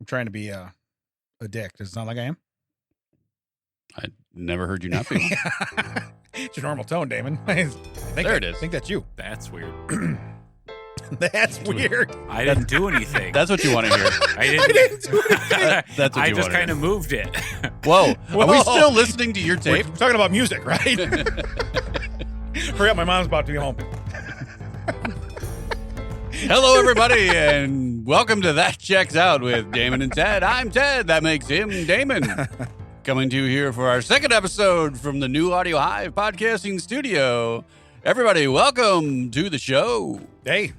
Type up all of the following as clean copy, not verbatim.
I'm trying to be a dick. Does it sound like I am? I never heard you not be. It's your normal tone, Damon. I think There it is. I think that's you. That's weird. That's weird. I didn't do anything. That's what you want to hear. I didn't. I didn't do anything. That's what I you just want to kind of moved it. Whoa. Are we Whoa. still listening to your We're tape? talking about music, right? Hurry up, my mom's about to be home. Hello, everybody, and welcome to That Checks Out with Damon and Ted. I'm Ted. That makes him Damon. Coming to you here for our second episode from the new Audio Hive podcasting studio. Everybody, welcome to the show. Hey,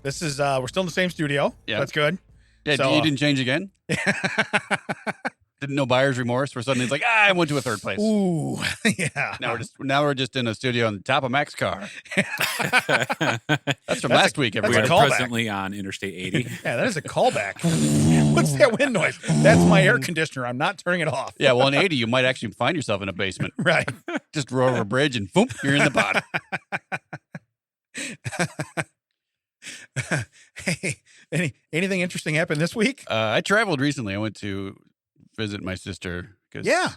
this is we're still in the same studio. Yeah. That's good. Yeah, So, you didn't change again? Didn't know buyer's remorse, where suddenly it's like, I went to a third place. Ooh, yeah. Now we're just in a studio on the top of Mac's car. That's from last week, that's We a are everybody. callback. presently on Interstate 80. Yeah, that is a callback. What's that wind noise? That's my air conditioner. I'm not turning it off. Yeah, well, in 80, you might actually find yourself in a basement. Right. Just row over a bridge and boom, you're in the bottom. Hey, anything interesting happened this week? I traveled recently. I went to visit my sister because Yeah.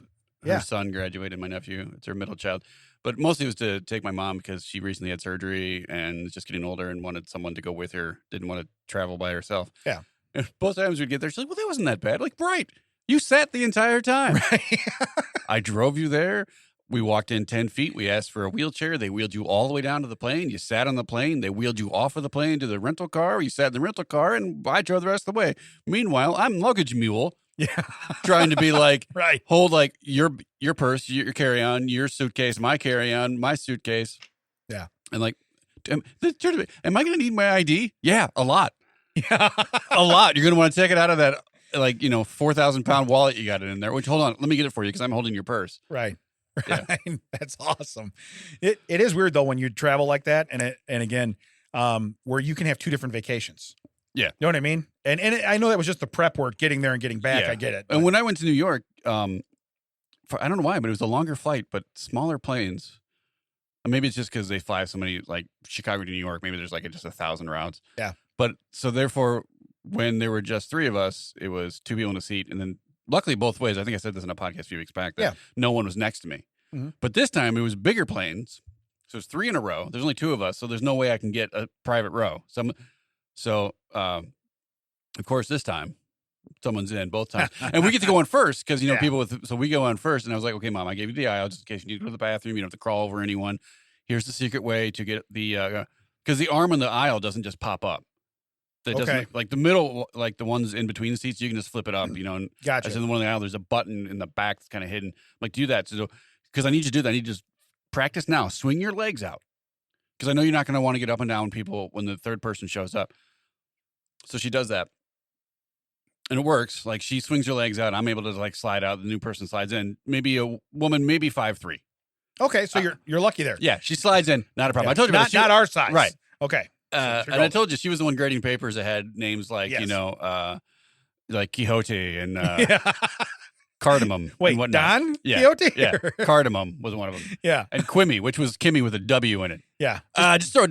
her son graduated, my nephew. It's her middle child. But mostly it was to take my mom because she recently had surgery and is just getting older and wanted someone to go with her. Didn't want to travel by herself. Yeah. And both times we'd get there, she's like, well, that wasn't that bad. Like, right. You sat the entire time. Right. I drove you there. We walked in 10 feet. We asked for a wheelchair. They wheeled you all the way down to the plane. You sat on the plane. They wheeled you off of the plane to the rental car. You sat in the rental car, and I drove the rest of the way. Meanwhile, I'm luggage mule Yeah. trying to be like, Right. hold like your purse, your carry-on, your suitcase, my carry-on, my suitcase. Yeah. And like, am I going to need my ID? Yeah, a lot. Yeah. A lot. You're going to want to take it out of that, 4,000-pound wallet you got it in there. Which, hold on, let me get it for you because I'm holding your purse. Right. Yeah. Right. That's awesome. It is weird though when you travel like that, and again, where you can have two different vacations. Yeah. You know what I mean? And I know that was just the prep work, getting there and getting back. Yeah. I get it. And when I went to New York, I don't know why, but it was a longer flight, but smaller planes. And maybe it's just because they fly so many, like Chicago to New York. Maybe there's just 1,000 routes. Yeah. But so therefore, when there were just three of us, it was two people in a seat. And then luckily both ways, I think I said this in a podcast a few weeks back, that Yeah. no one was next to me. Mhm. But this time it was bigger planes. So it's three in a row. There's only two of us. So there's no way I can get a private row. So of course, this time someone's in both times. And we get to go on first because, Yeah. so we go on first. And I was like, okay, Mom, I gave you the aisle just in case you need to go to the bathroom. You don't have to crawl over anyone. Here's the secret way to get the, because the arm on the aisle doesn't just pop up. It Okay. doesn't, like the middle, like the ones in between the seats, you can just flip it up, and Gotcha. I said the one on the aisle, there's a button in the back that's kind of hidden. I'm like, do that. So, because I need you to do that. I need to just practice now. Swing your legs out. Because I know you're not going to want to get up and down people when the third person shows up. So she does that. And it works. Like she swings her legs out. I'm able to slide out. The new person slides in. Maybe a woman, maybe 5'3". Okay, so you're lucky there. Yeah, she slides in. Not a problem. Yeah. I told you about not our size. Right. Okay. and I told you she was the one grading papers that had names like, Yes. like Quixote and Yeah. Cardamom. Wait, and whatnot. Don Yeah. Quixote? Yeah, Cardamom was one of them. Yeah. And Quimmy, which was Kimmy with a W in it. Yeah. Just throw,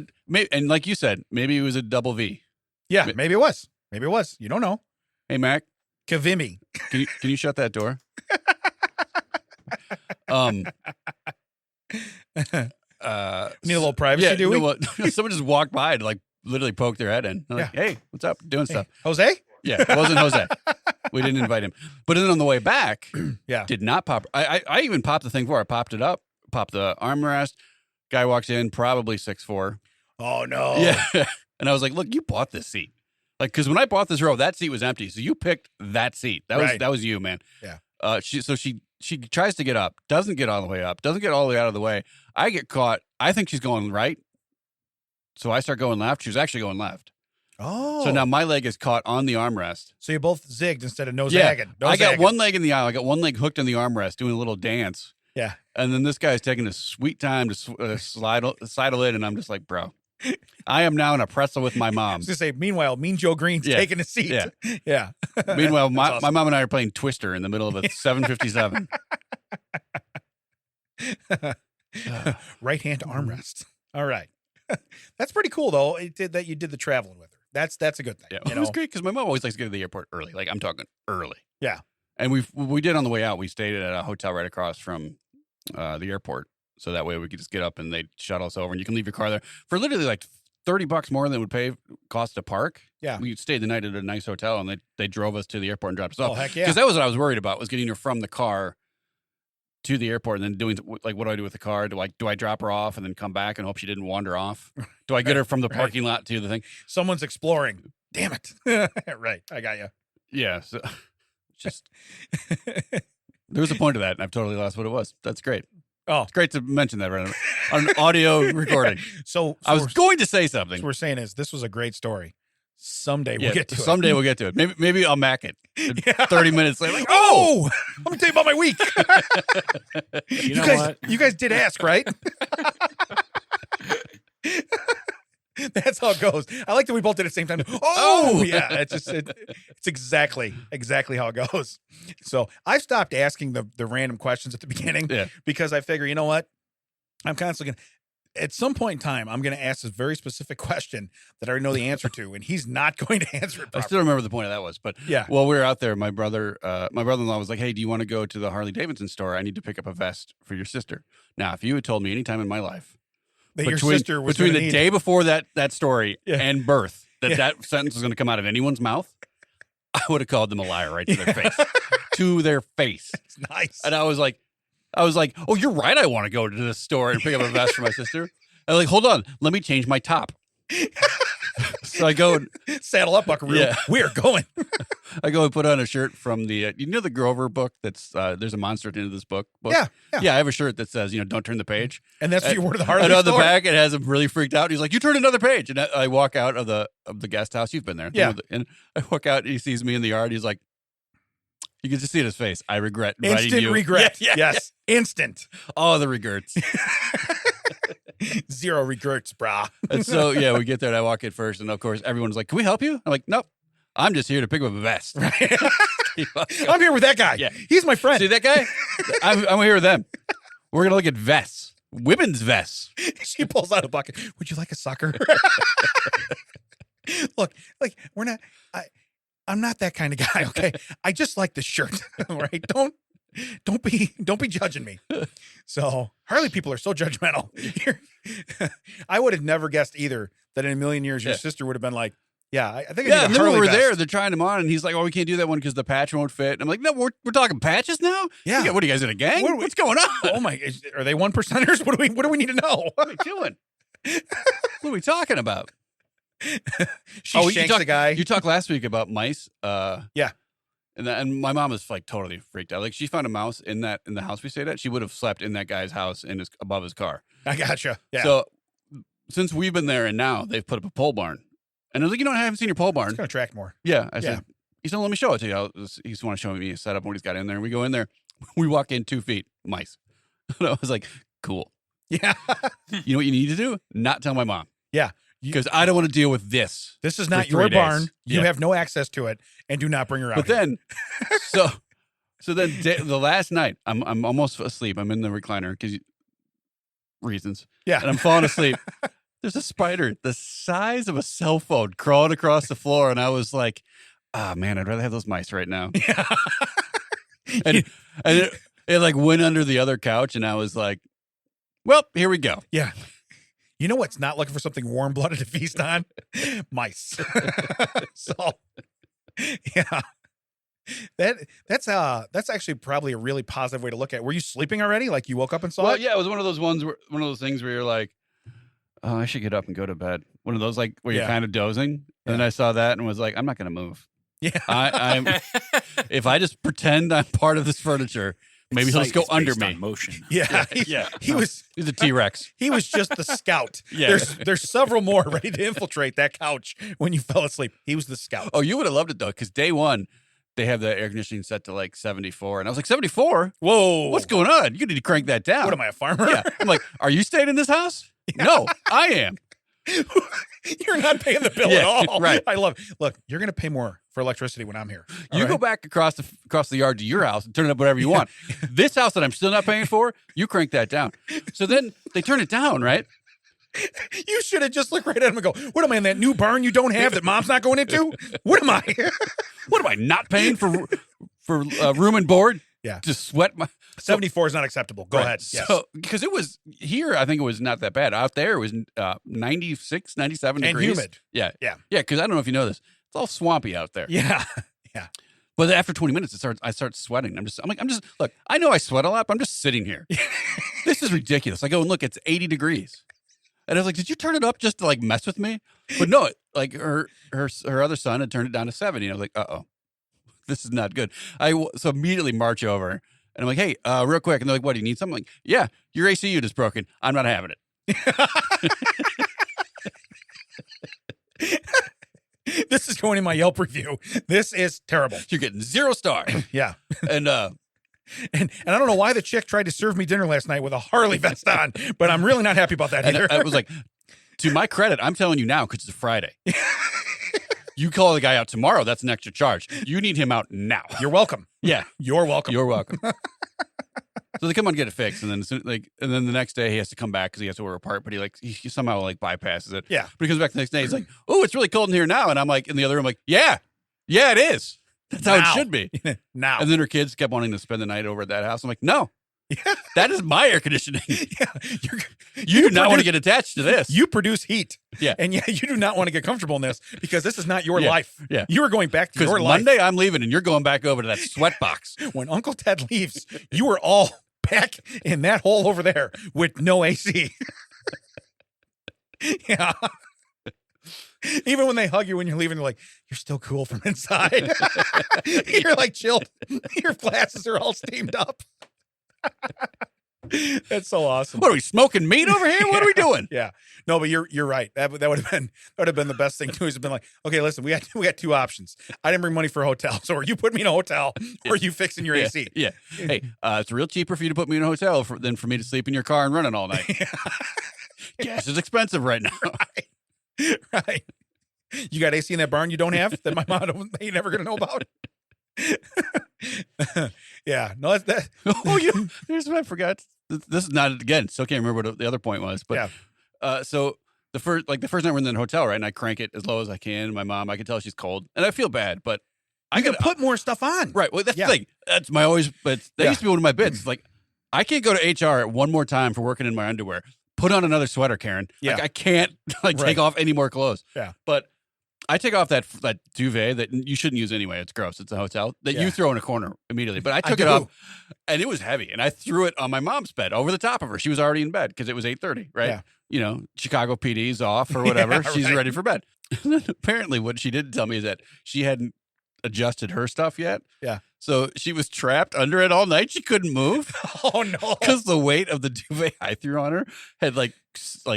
and like you said, maybe it was a double V. Yeah. Maybe it was. Maybe it was. You don't know. Hey, Mac, Kavimi. can you shut that door? Need a little privacy, do we? Someone just walked by and literally poked their head in. I'm like, hey, what's up? Doing stuff. Jose? Yeah, it wasn't Jose. We didn't invite him. But then on the way back, Yeah. did not pop. I even popped the thing for. I popped it up, popped the armrest. Guy walks in, probably 6'4". Oh no. Yeah, and I was like, look, you bought this seat. Because when I bought this row, that seat was empty. So you picked that seat. That was you, man. Yeah. She tries to get up, doesn't get all the way up, doesn't get all the way out of the way. I get caught. I think she's going right. So I start going left. She was actually going left. Oh. So now my leg is caught on the armrest. So you both zigged instead of no Yeah. zagging. No I got zagging. one leg in the aisle. I got one leg hooked in the armrest doing a little dance. Yeah. And then this guy's taking a sweet time to sidle in. And I'm just like, bro, I am now in a pretzel with my I mom. was gonna say, meanwhile, Mean Joe Green's Yeah. taking a seat. Yeah. Yeah. Meanwhile, my awesome. mom and I are playing Twister in the middle of a 757. Right hand armrest. All right. That's pretty cool though. That you did the traveling with her. That's a good thing. Yeah, You it was know? great because my mom always likes to go to the airport early. Like I'm talking early. Yeah. And we did on the way out. We stayed at a hotel right across from the airport, so that way we could just get up and they'd shuttle us over, and you can leave your car there for literally like $30 more than it would cost to park. Yeah. We stayed the night at a nice hotel, and they drove us to the airport and dropped us Oh, off. heck yeah. Because that was what I was worried about, was getting her from the car to the airport and then doing like, what do I do with the car? Do I drop her off and then come back and hope she didn't wander off? Do I get her from the parking lot to the thing? Someone's exploring. Damn it. Right. I got you. Yeah. So just there was a point to that, and I've totally lost what it was. That's great. Oh, It's great to mention that right on an audio recording. so I was going to say something. what we're saying is this was a great story. Someday Yeah, we'll get to someday we'll get to it. Maybe I'll mac it. it. Yeah. 30 minutes later. Like, Oh, let me tell you about my week. You know guys, what? you guys did ask, right? That's how it goes. I like that we both did it at the same time. Oh, yeah. It's exactly how it goes. So I've stopped asking the random questions at the beginning Yeah. because I figure, you know what? I'm constantly going to, at some point in time, I'm going to ask this very specific question that I already know the answer to, and he's not going to answer it I properly. still remember the point of that was, but Yeah. while we were out there, my brother-in-law was like, "Hey, do you want to go to the Harley-Davidson store? I need to pick up a vest for your sister." Now, if you had told me any time in my life That your between sister was the gonna need- day before that story Yeah. and birth Yeah. that sentence was going to come out of anyone's mouth, I would have called them a liar right to their face. To their face. It's nice. And I was like, "Oh, you're right. I want to go to the store and pick up a vest for my sister." I'm like, "Hold on, let me change my top." So I go, Saddle up, Buckaroo. Yeah. We're going. and put on a shirt from the, the Grover book. That's there's a monster at the end of this book. Yeah. Yeah. I have a shirt that says, "Don't turn the page." And that's what you wore to the Harley And on the store. back, it has him really freaked out. He's like, "You turned another page." And I walk out of the guest house. You've been there. Yeah. And I walk out, and he sees me in the yard. He's like, you can just see in his face, "I regret inviting Instant you." regret. Yeah, Yes. Instant. All the regrets. Zero regrets, brah. And so, yeah, we get there, and I walk in first. And, of course, everyone's like, "Can we help you?" I'm like, "Nope. I'm just here to pick up a vest." Right. I'm here with that guy. Yeah. He's my friend. See that guy? I'm here with them. We're going to look at vests. Women's vests. She pulls out a bucket. Would you like a sucker? Look, like we're not. I'm not that kind of guy. Okay, I just like the shirt. All right, don't be judging me. So Harley people are so judgmental. I would have never guessed either that in a million years your Yeah. sister would have been like, yeah, I think I Yeah, need a and then when Harley we were vest. there, they're trying them on, and he's like, "Oh, we can't do that one because the patch won't fit." And I'm like, "No, we're talking patches now. Yeah. What are you guys in a gang? What are we- What's going on? Oh my! Are they 1%ers? What do we need to know? What are we doing? What are we talking about?" She you shanks talked- the guy. You talked last week about mice. Yeah. And my mom is like totally freaked out. Like she found a mouse in the house we stayed at. She would have slept in that guy's house above his car. I gotcha. Yeah. So since we've been there and now they've put up a pole barn. And I was like, I haven't seen your pole barn. it's gonna attract more. Yeah. I Yeah. said, he said, "Let me show it to you." He just want to show me a setup, what he's got in there. And we go in there. We walk in 2 feet, mice. And I was like, cool. Yeah. You know what you need to do? Not tell my mom. Yeah. Because I don't want to deal with this. This is For not 3 your days. barn. You Yeah. have no access to it, and do not bring her out. But then, so then the last night, I'm almost asleep. I'm in the recliner because reasons. yeah. And I'm falling asleep. There's a spider the size of a cell phone crawling across the floor. And I was like, man, I'd rather have those mice right now. Yeah. And it like went under the other couch. And I was like, well, here we go. Yeah. You know what's not looking for something warm-blooded to feast on? Mice. So, yeah. That's actually probably a really positive way to look at it. Were you sleeping already? Like you woke up and saw Well, it? yeah, it was one of those things where you're like, oh, I should get up and go to bed. One of those like where you're Yeah. kind of dozing. And then Yeah. I saw that and was like, I'm not going to move. Yeah. I'm if I just pretend I'm part of this furniture, maybe he'll just go Sight is under based me. on motion. Yeah. Yeah. He was He's a T-Rex. he was just the scout. Yeah. There's several more ready to infiltrate that couch when you fell asleep. He was the scout. Oh, you would have loved it though, because day one, they have the air conditioning set to like 74. And I was like, 74? Whoa. What's going on? You need to crank that down. What am I, a farmer? Yeah. I'm like, are you staying in this house? No, I am. You're not paying the bill Yeah, at all. right. I love Look, you're going to pay more for electricity when I'm here. All You right? go back across the yard to your house and turn it up whatever you want. This house that I'm still not paying for, you crank that down. So then they turn it down, right? You should have just looked right at him and go, what am I in that new barn you don't have that mom's not going into? What am I? What am I not paying for room and board? Yeah. To sweat my 74 is not acceptable. Go ahead. Yes. So, because it was here, I think it was not that bad. Out there, it was 96, 97 And degrees. humid. Yeah. Yeah. Yeah, because I don't know if you know this. It's all swampy out there. Yeah. But after 20 minutes, I start sweating. I'm just look, I know I sweat a lot, but I'm just sitting here. This is ridiculous. I go and look, it's 80 degrees. And I was like, did you turn it up just to like mess with me? But no, like her other son had turned it down to 70. And I was like, uh-oh, this is not good. So immediately march over and I'm like, hey, real quick. And they're like, what, do you need something? I'm like, yeah, your AC unit is broken. I'm not having it. This is going in my Yelp review. This is terrible. You're getting 0 stars. Yeah. And And I don't know why the chick tried to serve me dinner last night with a Harley vest on, but I'm really not happy about that and either. I was like, to my credit, I'm telling you now because it's a Friday. You call the guy out tomorrow, that's an extra charge. You need him out now. You're welcome. Yeah. You're welcome. You're welcome. So they come on and get it fixed, and then the next day he has to come back because he has to order a part, but he somehow bypasses it. Yeah. But he comes back the next day, he's like, "Oh, it's really cold in here now," and I'm like, in the other room, like, "Yeah, it is. That's how it should be." Now. And then her kids kept wanting to spend the night over at that house. I'm like, "No, Yeah. that is my air conditioning. Yeah. You do not want to get attached to this. You produce heat. Yeah. And yeah, you do not want to get comfortable in this because this is not your Yeah. life. Yeah. You are going back to Because your life. Monday I'm leaving, and you're going back over to that sweat box." When Uncle Ted leaves, you are all back in that hole over there with no AC. Yeah. Even when they hug you when you're leaving, they're like, you're still cool from inside. You're like chilled. Your glasses are all steamed up. That's so awesome. What are we smoking meat over here? What are we doing? Yeah. No, but you're right. That would have been the best thing too. Is been like, okay, listen, we got two options. I didn't bring money for a hotel, so or you put me in a hotel, or you fixing your AC. Yeah. Hey, it's real cheaper for you to put me in a hotel than for me to sleep in your car and run it all night. Gas is expensive right now. Right. You got AC in that barn you don't have that my mom ain't never gonna know about. Yeah. No, that's that. Oh, here's what I forgot. This is not again. Still can't remember what the other point was, but so the first night we're in the hotel, right? And I crank it as low as I can. My mom, I can tell she's cold, and I feel bad, but I can put more stuff on. Right. Well, that's the thing. That's my always. But that used to be one of my bits. Like, I can't go to HR one more time for working in my underwear. Put on another sweater, Karen. Yeah. Like, I can't take off any more clothes. Yeah. But I take off that duvet that you shouldn't use anyway. It's gross. It's a hotel that you throw in a corner immediately. But I took it off, and it was heavy, and I threw it on my mom's bed over the top of her. She was already in bed because it was 8:30, right? Yeah. You know, Chicago PD's off or whatever. Yeah, She's right. ready for bed. And then apparently, what she didn't tell me is that she hadn't adjusted her stuff yet. Yeah. So she was trapped under it all night. She couldn't move. Oh no! Because the weight of the duvet I threw on her had like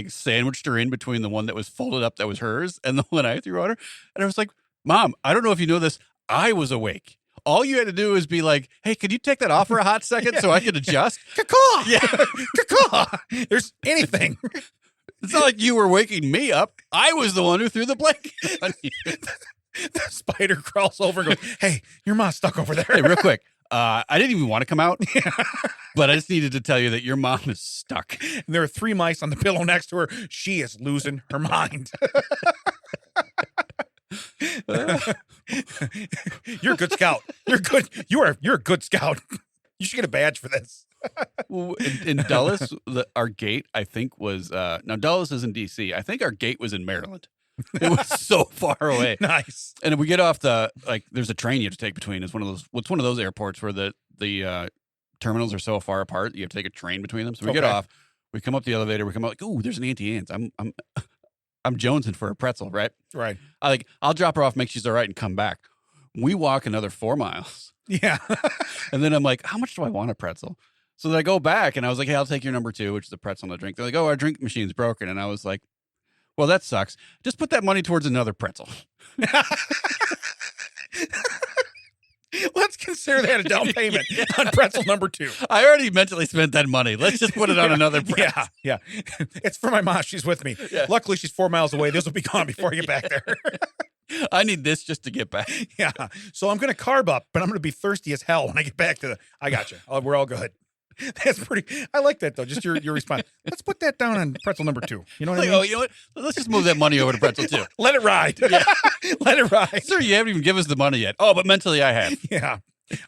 sandwiched her in between the one that was folded up that was hers and the one I threw on her. And I was like, Mom, I don't know if you know this. I was awake. All you had to do is be like, hey, could you take that off for a hot second so I could adjust? Caw-caw! Yeah. Caw-caw! There's anything. It's not like you were waking me up. I was the one who threw the blanket on you. The spider crawls over and goes, hey, your mom's stuck over there. Hey, real quick. I didn't even want to come out, but I just needed to tell you that your mom is stuck. And there are 3 mice on the pillow next to her. She is losing her mind. You're a good scout. You're good. You're a good scout. You should get a badge for this. Well, in Dulles, our gate, I think, was now Dulles is in DC. I think our gate was in Maryland. It was so far away. Nice. And if we get off there's a train you have to take between. It's one of those airports where the terminals are so far apart you have to take a train between them. So we get off, we come up the elevator, we come out like, ooh, there's an Auntie Anne's. I'm jonesing for a pretzel, right? Right. I'll drop her off, make she's all right, and come back. We walk another 4 miles. Yeah. And then I'm like, how much do I want a pretzel? So then I go back and I was like, hey, I'll take your number 2, which is the pretzel and the drink. They're like, oh, our drink machine's broken. And I was like, well, that sucks. Just put that money towards another pretzel. Let's consider that a down payment on pretzel number 2. I already mentally spent that money. Let's just put it on another pretzel. Yeah. It's for my mom. She's with me. Yeah. Luckily, she's 4 miles away. This will be gone before I get back there. I need this just to get back. Yeah. So I'm going to carb up, but I'm going to be thirsty as hell when I get back to I got you. We're all good. That's pretty. I like that though. Just your response. Let's put that down on pretzel number 2. You know what I Like, mean? oh, you know what? Let's just move that money over to pretzel too. Let it ride. Yeah. Let it ride. Sir, you haven't even given us the money yet. Oh, but mentally I have. Yeah.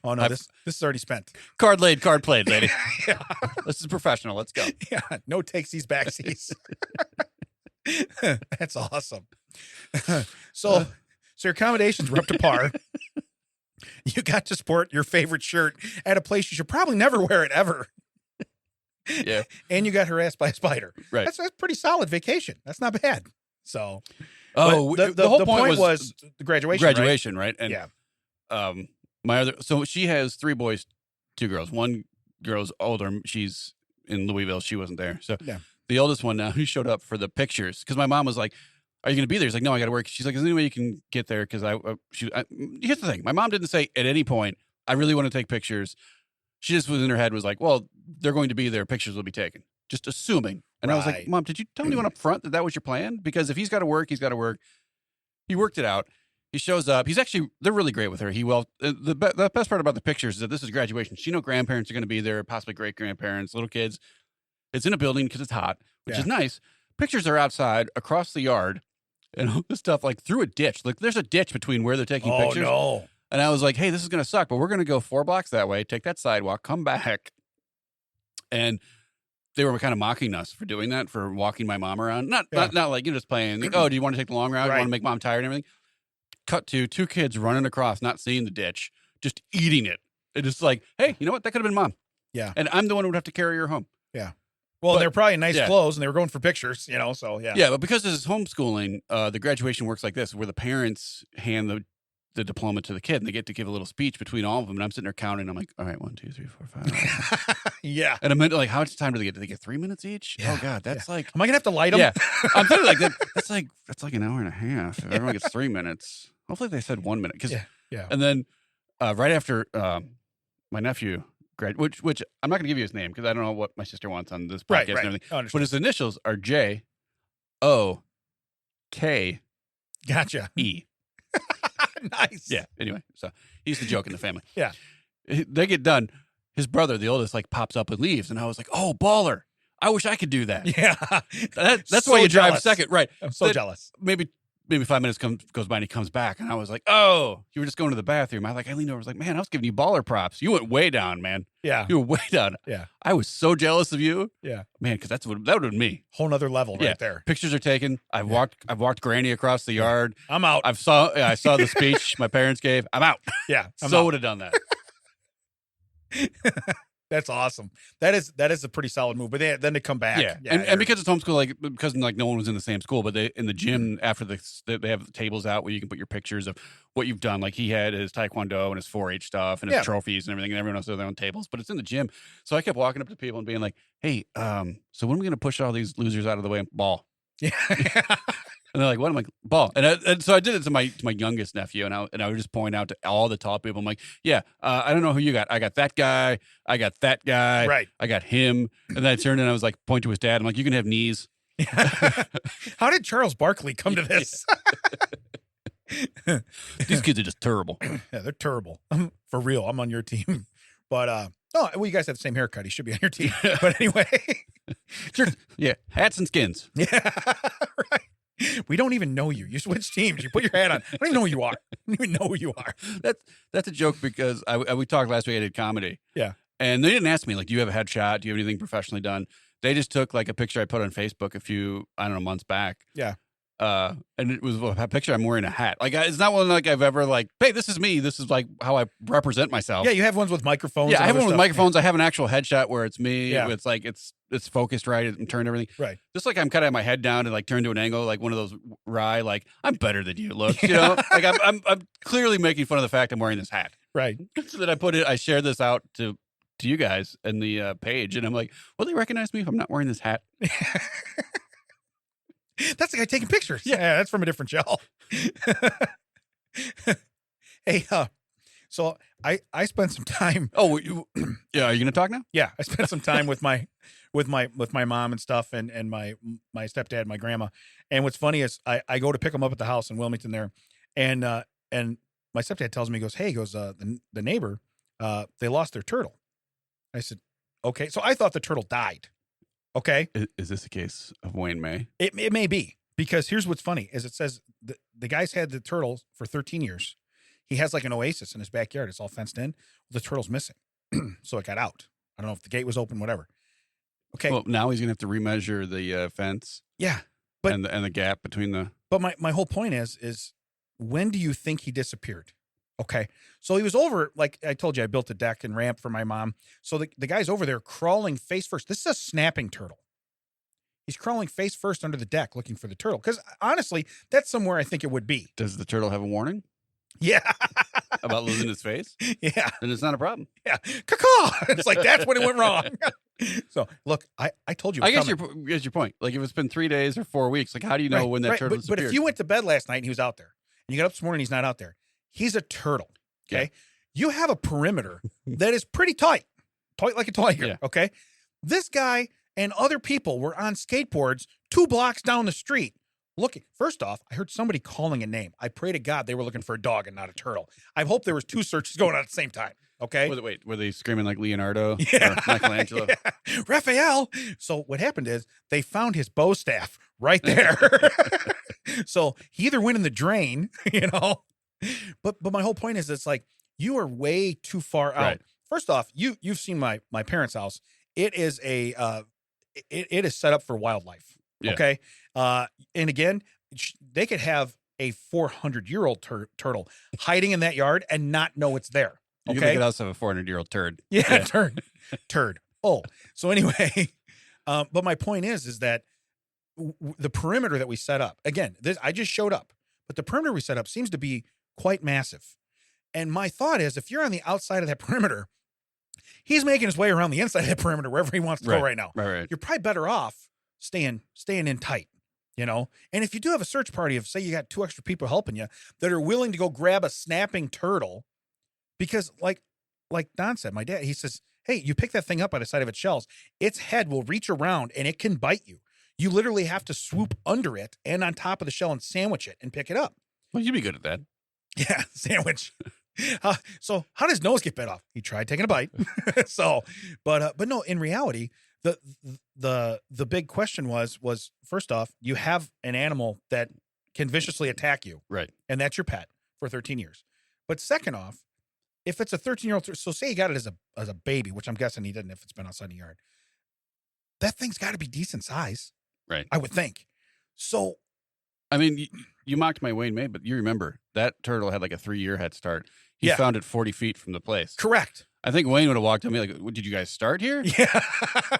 Oh no, this is already spent. Card laid, card played, lady. Yeah. This is professional. Let's go. Yeah. No takesies, backsies. That's awesome. So your accommodations were up to par. You got to sport your favorite shirt at a place you should probably never wear it ever. Yeah. And you got harassed by a spider. Right. That's pretty solid vacation. That's not bad. So, Oh, but the whole point was the graduation. graduation, right? And Yeah. so she has 3 boys, 2 girls. One girl's older. She's in Louisville. She wasn't there. So Yeah. the oldest one now, who showed up for the pictures, because my mom was like, "Are you going to be there?" He's like, "No, I got to work." She's like, "Is there any way you can get there?" Because here's the thing. My mom didn't say at any point, "I really want to take pictures." She just was in her head was like, "Well, they're going to be there. Pictures will be taken." Just assuming. And I was like, Right. "Mom, did you tell anyone up front that was your plan? Because if he's got to work, he's got to work." He worked it out. He shows up. They're really great with her. The best part about the pictures is that this is graduation. She knows grandparents are going to be there, possibly great grandparents, little kids. It's in a building because it's hot, which is nice. Pictures are outside across the yard and all this stuff, like through a ditch. Like there's a ditch between where they're taking pictures. Oh, no. And I was like, hey, this is going to suck, but we're going to go 4 blocks that way, take that sidewalk, come back. And they were kind of mocking us for doing that, for walking my mom around. Not like, just playing, like, oh, do you want to take the long route? Right. You want to make mom tired and everything? Cut to 2 kids running across, not seeing the ditch, just eating it. And it's like, hey, you know what? That could have been mom. Yeah. And I'm the one who would have to carry her home. Yeah. Well, they're probably in nice yeah. clothes and they were going for pictures, so yeah. Yeah, but because this is homeschooling, the graduation works like this, where the parents hand the diploma to the kid and they get to give a little speech between all of them. And I'm sitting there counting. I'm like, all right, 1, 2, 3, 4, 5. Yeah. And I'm like, how much time do they get? Do they get 3 minutes each? Yeah. Oh God, that's like, Am I going to have to light them? yeah. I'm thinking like that. That's like an hour and a half. If everyone gets 3 minutes. Hopefully they said 1 minute. Yeah. And then right after my nephew which I'm not going to give you his name because I don't know what my sister wants on this podcast Right. and everything. I understand. But his initials are J-O-K-E. Gotcha. Nice. Yeah. Anyway, so he's the joke in the family. Yeah. They get done. His brother, the oldest, like pops up and leaves, and I was like, "Oh, baller! I wish I could do that." Yeah. That's So why you drive jealous. second, right? I'm so But jealous. Maybe 5 minutes goes by and he comes back, and I was like, "Oh, you were just going to the bathroom." I leaned over, I was like, "Man, I was giving you baller props. You went way down, man. Yeah. You were way down." Yeah. I was so jealous of you. Yeah. Man, because that would have been me. Whole nother level Yeah. right there. Pictures are taken. I've walked Granny across the yard. I'm out. I saw the speech my parents gave. I'm out. Yeah. I'm So out. would have done that. That's awesome. That is a pretty solid move. But then to come back. Yeah, and because it's homeschool, because no one was in the same school, but they in the gym after they have tables out where you can put your pictures of what you've done. Like he had his taekwondo and his 4-H stuff and his trophies and everything, and everyone else has their own tables. But it's in the gym, so I kept walking up to people and being like, "Hey, so when are we going to push all these losers out of the way? Ball." Yeah. And they're like, "What?" I'm like, "Ball." And so I did it to my youngest nephew, and I would just point out to all the tall people. I'm like, "Yeah, I don't know who you got. I got that guy. I got that guy. Right. I got him." And then I turned and I was like, point to his dad. I'm like, "You can have knees." How did Charles Barkley come to this? These kids are just terrible. Yeah, they're terrible. For real. I'm on your team. But no, well, you guys have the same haircut. He should be on your team. But anyway. Yeah, hats and skins. Yeah. Right. We don't even know you. You switch teams. You put your hat on. I don't even know who you are. I don't even know who you are. That's a joke because we talked last week. I did comedy. Yeah. And they didn't ask me, like, do you have a headshot? Do you have anything professionally done? They just took like a picture I put on Facebook a few, months back. Yeah. And it was a picture I'm wearing a hat. Like, it's not one like I've ever like, hey, this is me. This is like how I represent myself. Yeah, you have ones with microphones. Yeah, and I have other one with stuff. microphones. I have an actual headshot where it's me. Yeah. It's like it's focused right and turned everything. Right. Just like I'm kind of have my head down and like turned to an angle, like one of those wry, like I'm better than you look. You know, like I'm clearly making fun of the fact I'm wearing this hat. Right. So that I shared this out to you guys in the page, and I'm like, will they recognize me if I'm not wearing this hat? That's the guy taking pictures. Yeah, that's from a different show. Hey, so I spent some time. Oh, yeah. Are you gonna talk now? Yeah, I spent some time with my mom and stuff, and my stepdad, and my grandma. And what's funny is I go to pick them up at the house in Wilmington there, and my stepdad tells me, he goes, "Hey," the neighbor, they lost their turtle. I said, Okay. So I thought the turtle died. Okay. Is this a case of Wayne May? It may be, because here's what's funny is it says the guy's had the turtle for 13 years. He has like an oasis in his backyard. It's all fenced in. The turtle's missing. So it got out. I don't know if the gate was open, whatever. Okay. Well, now he's gonna have to remeasure the fence. Yeah. But, and the gap between the. But my whole point is when do you think he disappeared? Okay. So he was over, like I told you, I built a deck and ramp for my mom. So the guy's over there crawling face first. This is a snapping turtle. He's crawling face first under the deck looking for the turtle. Because honestly, that's somewhere I think it would be. Does the turtle have a warning Yeah. about losing his face? Yeah. Then it's not a problem. Yeah. Caw-caw. It's like, that's when it went wrong. So look, I told you. I guess your point. Like if it's been 3 days or 4 weeks, like how do you know when that turtle disappeared? But if you went to bed last night and he was out there, and you got up this morning, he's not out there. He's a turtle. Okay. Yeah. You have a perimeter that is pretty tight like a tiger. Yeah. Okay. This guy and other people were on skateboards 2 blocks down the street looking. First off, I heard somebody calling a name. I pray to God they were looking for a dog and not a turtle. I hope there was 2 searches going on at the same time. Okay. Wait, were they screaming like Leonardo or Michelangelo? Yeah. Raphael. So what happened is they found his bow staff right there. So he either went in the drain, but my whole point is it's like you are way too far out. Right. First off, you've seen my parents' house. It is it is set up for wildlife. Yeah. Okay. And again, they could have a 400-year-old turtle hiding in that yard and not know it's there. Okay. You could also have a 400-year-old turd. Yeah. Turd. Oh, so anyway, but my point is that the perimeter that we set up, again, I just showed up, but the perimeter we set up seems to be quite massive. And my thought is, if you're on the outside of that perimeter, he's making his way around the inside of that perimeter wherever he wants to go right now. Right. You're probably better off staying in tight, And if you do have a search party of, say, you got 2 extra people helping you that are willing to go grab a snapping turtle, because like Don said, my dad, he says, hey, you pick that thing up by the side of its shells, its head will reach around and it can bite you. You literally have to swoop under it and on top of the shell and sandwich it and pick it up. Well, you'd be good at that. Yeah, sandwich. So how does Nose get bit off? He tried taking a bite. But no, in reality, the big question was first off, you have an animal that can viciously attack you. Right. And that's your pet for 13 years. But second off, if it's a 13-year-old, so say he got it as a baby, which I'm guessing he didn't if it's been outside the yard, that thing's got to be decent size. Right. I would think. So. I mean, you mocked my Wayne May, but you remember that turtle had like a 3-year head start. He found it 40 feet from the place. Correct. I think Wayne would have walked up and be like, did you guys start here? Yeah.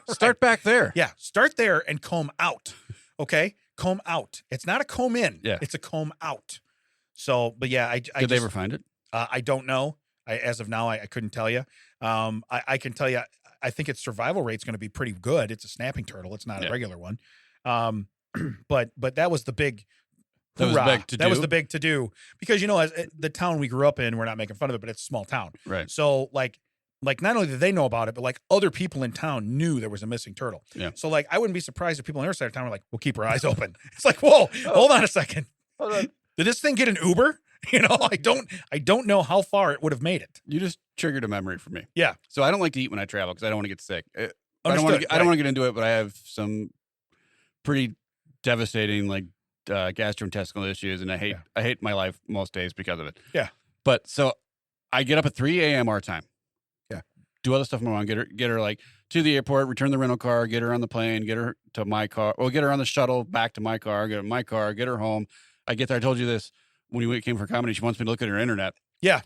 Start back there. Yeah. Start there and comb out. Okay. Comb out. It's not a comb in. Yeah. It's a comb out. So, but yeah, Did they ever find it? I don't know. As of now, I couldn't tell you. I can tell you, I think its survival rate's going to be pretty good. It's a snapping turtle. It's not a regular one. But that was the big. That was the big to do because as the town we grew up in, we're not making fun of it, but it's a small town. Right. So like not only did they know about it, but like other people in town knew there was a missing turtle. Yeah. So like I wouldn't be surprised if people on their side of town were like, "We'll keep our eyes open." It's like, whoa, hold on a second. Hold on. Did this thing get an Uber? I don't know how far it would have made it. You just triggered a memory for me. Yeah. So I don't like to eat when I travel because I don't want to get sick. I don't want to get into it, but I have some pretty devastating like gastrointestinal issues, and I hate my life most days because of it. Yeah. But so I get up at 3 a.m. our time. Yeah. Do other stuff in my mom. Get her like to the airport, return the rental car, get her on the plane, get her to my car, or get her on the shuttle back to my car, get her in my car, get her home. I get there. I told you this when we came for comedy. She wants me to look at her internet. Yeah.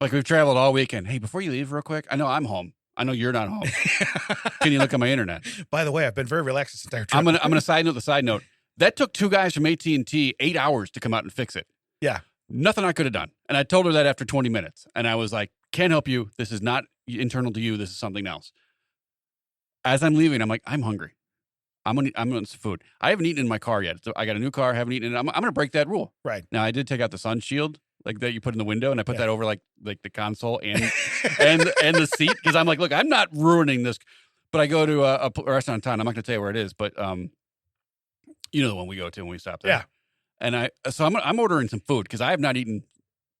Like we've traveled all weekend. Hey, before you leave real quick, I know I'm home. I know you're not home. Can you look at my internet? By the way, I've been very relaxed this entire trip. I'm gonna side note. That took 2 guys from AT&T 8 hours to come out and fix it. Yeah. Nothing I could have done. And I told her that after 20 minutes. And I was like, can't help you. This is not internal to you. This is something else. As I'm leaving, I'm like, I'm hungry. I'm gonna some food. I haven't eaten in my car yet. So I got a new car. I haven't eaten. I'm gonna break that rule. Right. Now I did take out the sun shield like that you put in the window, and I put that over like the console and the seat because I'm like, look, I'm not ruining this. But I go to a restaurant in town. I'm not gonna tell you where it is, but you know the one we go to when we stop there. Yeah. And I'm ordering some food because I have not eaten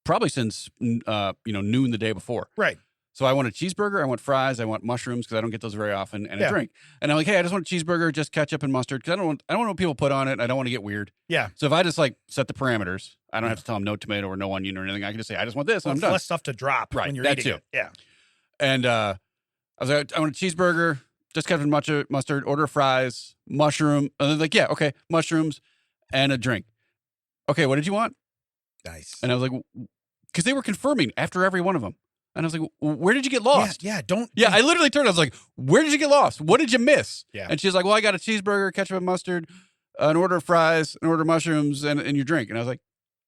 probably since noon the day before. Right. So I want a cheeseburger, I want fries, I want mushrooms because I don't get those very often, and Yeah. a drink. And I'm like, hey, I just want a cheeseburger, just ketchup and mustard because I don't know what people put on it. I don't want to get weird. Yeah. So if I just like set the parameters, I don't have to tell them no tomato or no onion or anything. I can just say I just want this, and Well, I'm it's done. less stuff to drop Right, when you're that eating too. it. Yeah. And I was like, I want a cheeseburger, just ketchup and mustard, order fries, mushroom. And they're like, yeah, okay, mushrooms and a drink. Okay, what did you want? Nice. And I was like, because they were confirming after every one of them. And I was like, where did you get lost? Yeah. Don't. Yeah, I literally turned. I was like, "Where did you get lost? What did you miss?" Yeah. And she's like, "Well, I got a cheeseburger, ketchup and mustard, an order of fries, an order of mushrooms, and your drink." And I was like,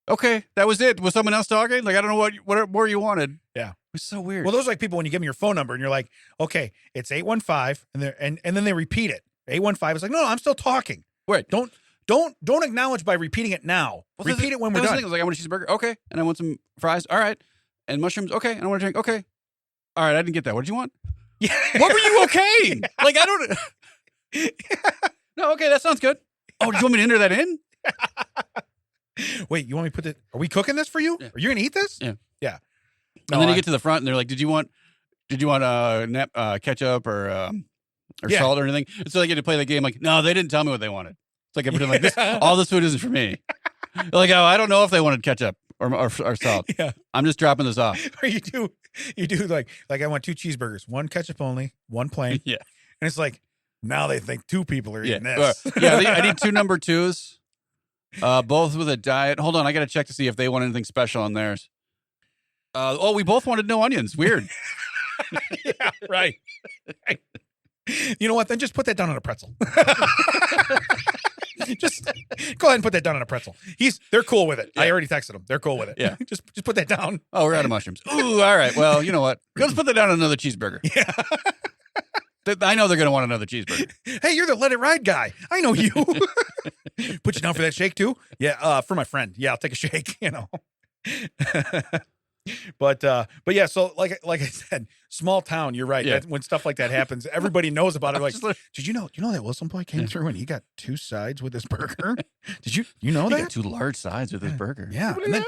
"Okay, that was it." Was someone else talking? Like, I don't know what more you wanted. Yeah. It was so weird. Well, those are like people when you give them your phone number and you're like, okay, it's 815, and then they repeat it. 815 is like, no, I'm still talking. Wait, Don't acknowledge by repeating it now. Repeat it when we're that was the done. thing. I was like, I want a cheeseburger. Okay, and I want some fries. All right, and mushrooms. Okay, and I want a drink. Okay. All right, I didn't get that. What did you want? Yeah. What were you okay? Like, I don't. No, okay, that sounds good. Oh, do you want me to enter that in? Wait, you want me to put it? Are we cooking this for you? Yeah. Are you gonna eat this? Yeah. Yeah. And then you get to the front, and they're like, "Did you want ketchup or Yeah. salt or anything?" And so they get to play the game. Like, no, they didn't tell me what they wanted. It's like I pretend like this. All this food isn't for me. They're like, oh, I don't know if they wanted ketchup or salt. Yeah. I'm just dropping this off. Or you do like I want 2 cheeseburgers, 1 ketchup only, 1 plain. Yeah. And it's like now they think 2 people are Yeah, eating this. I need 2 number 2s, both with a diet. Hold on, I got to check to see if they want anything special on theirs. We both wanted no onions. Weird. Yeah, right. You know what? Then just put that down on a pretzel. Just go ahead and put that down on a pretzel. They're cool with it. Yeah. I already texted them. They're cool with it. Yeah. Just put that down. Oh, we're out of mushrooms. Ooh, all right. Well, you know what? Let's put that down on another cheeseburger. Yeah. I know they're going to want another cheeseburger. Hey, you're the let it ride guy. I know you. Put you down for that shake too? Yeah, for my friend. Yeah, I'll take a shake, you know. But yeah, so like I said, small town, you're right. Yeah. When stuff like that happens, everybody knows about it. Like, Just like- did you know that Wilson boy came Yeah. through and he got 2 sides with his burger? Did you know He that? got 2 large sides with his burger. Yeah. And then,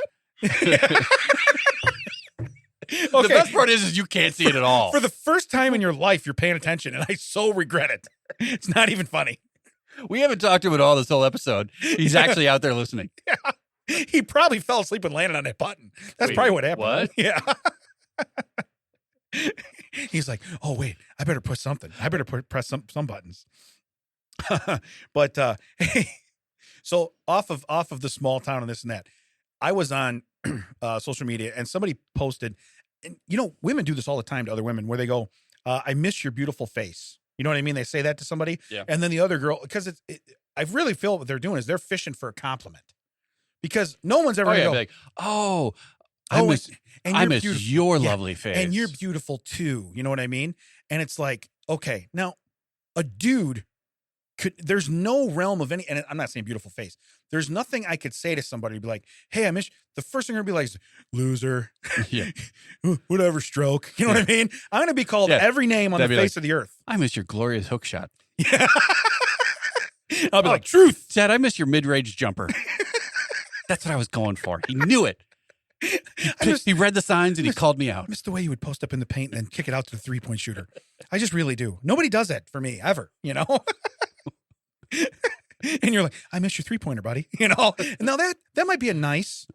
The okay. best part is you can't see it at all. For the first time in your life, you're paying attention, and I so regret it. It's not even funny. We haven't talked to him at all this whole episode. He's actually out there listening. He probably fell asleep and landed on that button. That's Wait, probably what happened. what? Yeah. He's like, oh wait, I better push something. I better press some buttons. But so off of the small town and this and that, I was on social media and somebody posted, and women do this all the time to other women where they go, I miss your beautiful face. You know what I mean? They say that to somebody, Yeah. and then the other girl, because I really feel what they're doing is they're fishing for a compliment, because no one's ever Oh, gonna yeah. go, Be like, I oh, miss, and I you're miss beautiful. your Yeah, lovely face. and you're beautiful too. You know what I mean? And it's like, okay, now a dude there's no realm of any, and I'm not saying beautiful face. There's nothing I could say to somebody to be like, hey, I miss, the first thing I'm gonna be like is loser, Yeah. whatever, stroke. You know what I mean? I'm gonna be called Yeah. every name on the That'd be face of the earth. I miss your glorious hook shot. Yeah. I'll be like, truth. Dad, I miss your mid-range jumper. That's what I was going for. He knew it. He read the signs and he called me I out. miss the way you would post up in the paint and then kick it out to the 3-point shooter. I just really do. Nobody does that for me ever, And you're like, I miss your 3-pointer, buddy. And now that might be a nice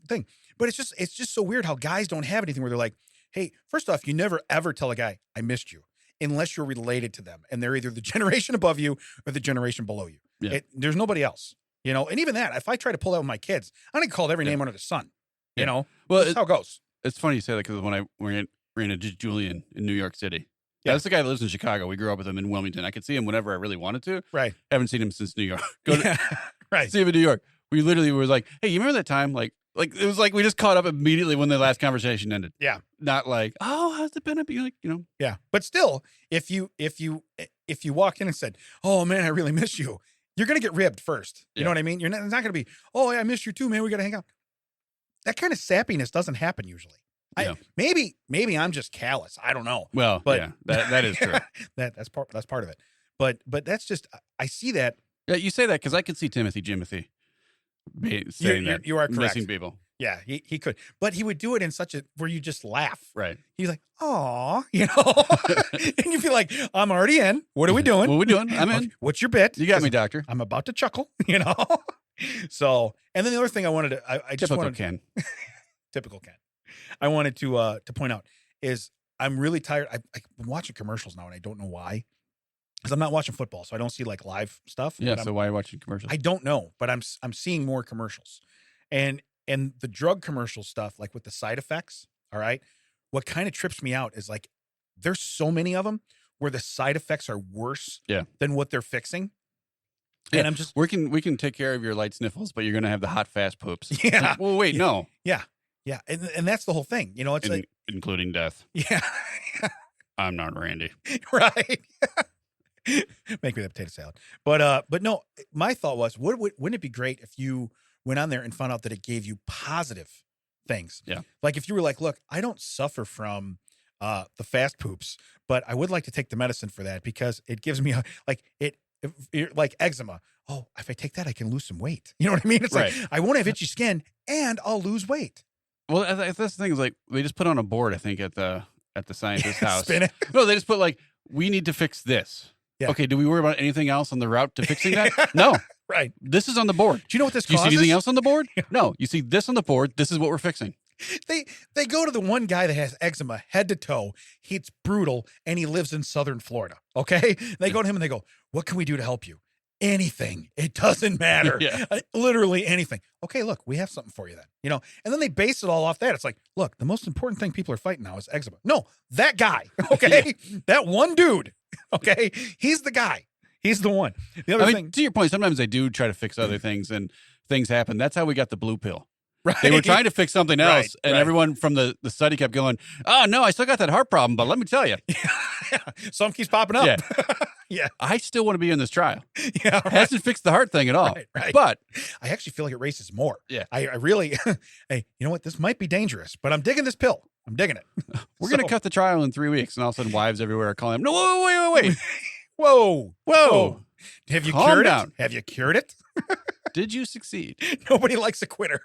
thing. But it's just so weird how guys don't have anything where they're like, hey, first off, you never ever tell a guy, I missed you, unless you're related to them and they're either the generation above you or the generation below you. Yeah. There's nobody else, and even that, if I try to pull that with my kids, I'm gonna call every name under the sun. Well, that's how it goes. it's funny you say that because when I ran into Julian in New York City, Yeah. that's the guy that lives in Chicago. We grew up with him in Wilmington. I could see him whenever I really wanted to. Right. Haven't seen him since New York. Yeah. Right. See him in New York. We literally was like, hey, you remember that time? Like it was like we just caught up immediately when the last conversation ended. Yeah. Not like, oh, how's it been? Be like, Yeah. But still, if you walked in and said, oh man, I really miss you, you're gonna get ribbed first. You Yeah. know what I mean? It's not gonna be, oh yeah, I miss you too, man. We gotta hang out. That kind of sappiness doesn't happen usually. Yeah. Maybe I'm just callous. I don't know. well, But- yeah, that is true. That's part of it. But that's just, I see that. Yeah, you say that because I can see Jimothy saying that. You are correct. Missing people. Yeah, he could. But he would do it in such a where you just laugh. Right. He's like, "Aw," you know? And you feel like, I'm already in. What are we doing? What are we doing? I'm in. Okay, what's your bit? You got me, doctor. I'm about to chuckle, you know? So, and then the other thing I wanted to, I just Typical wanted, Ken. typical Ken. I wanted to point out is I'm really tired. I've been watching commercials now and I don't know why. Because I'm not watching football, so I don't see like live stuff. Yeah. but So why are you watching commercials? I don't know, but I'm seeing more commercials. And the drug commercial stuff, like with the side effects, all right, what kind of trips me out is like there's so many of them where the side effects are worse than what they're fixing. Yeah. And I'm just we can take care of your light sniffles, but you're gonna have the hot fast poops. Yeah. Like, well, wait, no. Yeah. And that's the whole thing. You know, it's like Including death. yeah. I'm not Randy. Right. Make me that potato salad. But no, my thought was, wouldn't it be great if you went on there and found out that it gave you positive things? Yeah. Like if you were like, look, I don't suffer from the fast poops, but I would like to take the medicine for that because it gives me like eczema. Oh, if I take that, I can lose some weight. You know what I mean? It's Right. like I won't have itchy skin and I'll lose weight. Well, that's the thing is like they just put on a board, I think, at the scientist's house. Spin it. No, they just put like, we need to fix this. Yeah. Okay, do we worry about anything else on the route to fixing that? No. Right. This is on the board. Do you know what this Do you see causes? anything else on the board? No. You see this on the board. This is what we're fixing. They go to the one guy that has eczema head to toe. It's brutal, and he lives in Southern Florida. Okay, they go to him and they go, "What can we do to help you?" Anything. It doesn't matter. Yeah. Literally anything. Okay, look, we have something for you then. You know, and then they base it all off that. It's like, look, the most important thing people are fighting now is eczema. No, that guy. Okay, that one dude. Okay, he's the guy. He's the one. The other thing, to your point, sometimes they do try to fix other things, and things happen. That's how we got the blue pill. right? They were trying to fix something else, Right, and right. everyone from the study kept going, "Oh no, I still got that heart problem, but let me tell you, Some keeps popping up. Yeah, I still want to be in this trial." yeah. Right. Hasn't fixed the heart thing at all, Right. but I actually feel like it races more. Yeah. I really, hey, you know what? This might be dangerous, but I'm digging this pill. I'm digging it. we're gonna So- cut the trial in 3 weeks, and all of a sudden, wives everywhere are calling him. No, wait. Whoa. Whoa. Have you Calm cured down. it? Have you cured it? Did you succeed? Nobody likes a quitter.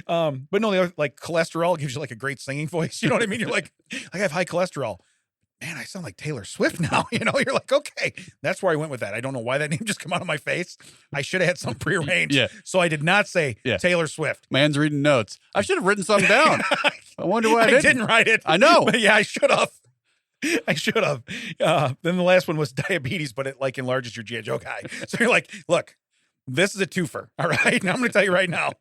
But no, the other, like cholesterol gives you like a great singing voice. You know what I mean? You're like, I have high cholesterol. Man, I sound like Taylor Swift now. You know, you're like, okay, that's where I went with that. I don't know why that name just came out of my face. I should have had some prearranged. Yeah. So I did not say Taylor Swift. Man's reading notes. I should have written something down. I wonder why I didn't. write it. I know. But yeah, I should have. Then the last one was diabetes, but it like enlarges your G.I. Joe guy. So you're like, look, this is a twofer. All right. And I'm going to tell you right now.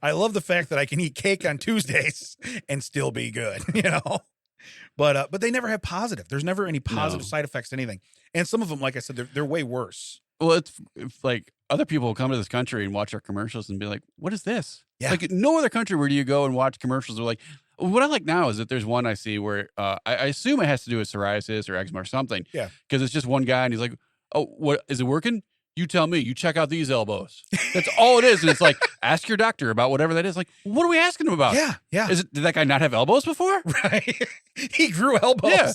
I love the fact that I can eat cake on Tuesdays and still be good, you know? But they never have positive. There's never any positive side effects to anything. And some of them, like I said, they're way worse. Well, it's like other people will come to this country and watch our commercials and be like, "What is this?" Yeah. Like no other country where do you go and watch commercials? They're like, what I like now is that there's one I see where I assume it has to do with psoriasis or eczema or something. Yeah. Because it's just one guy and he's like, "Oh, what is it working? You tell me. You check out these elbows." That's all it is. And it's like, ask your doctor about whatever that is. Like, what are we asking him about? Yeah. Did that guy not have elbows before? Right. He grew elbows. Yeah.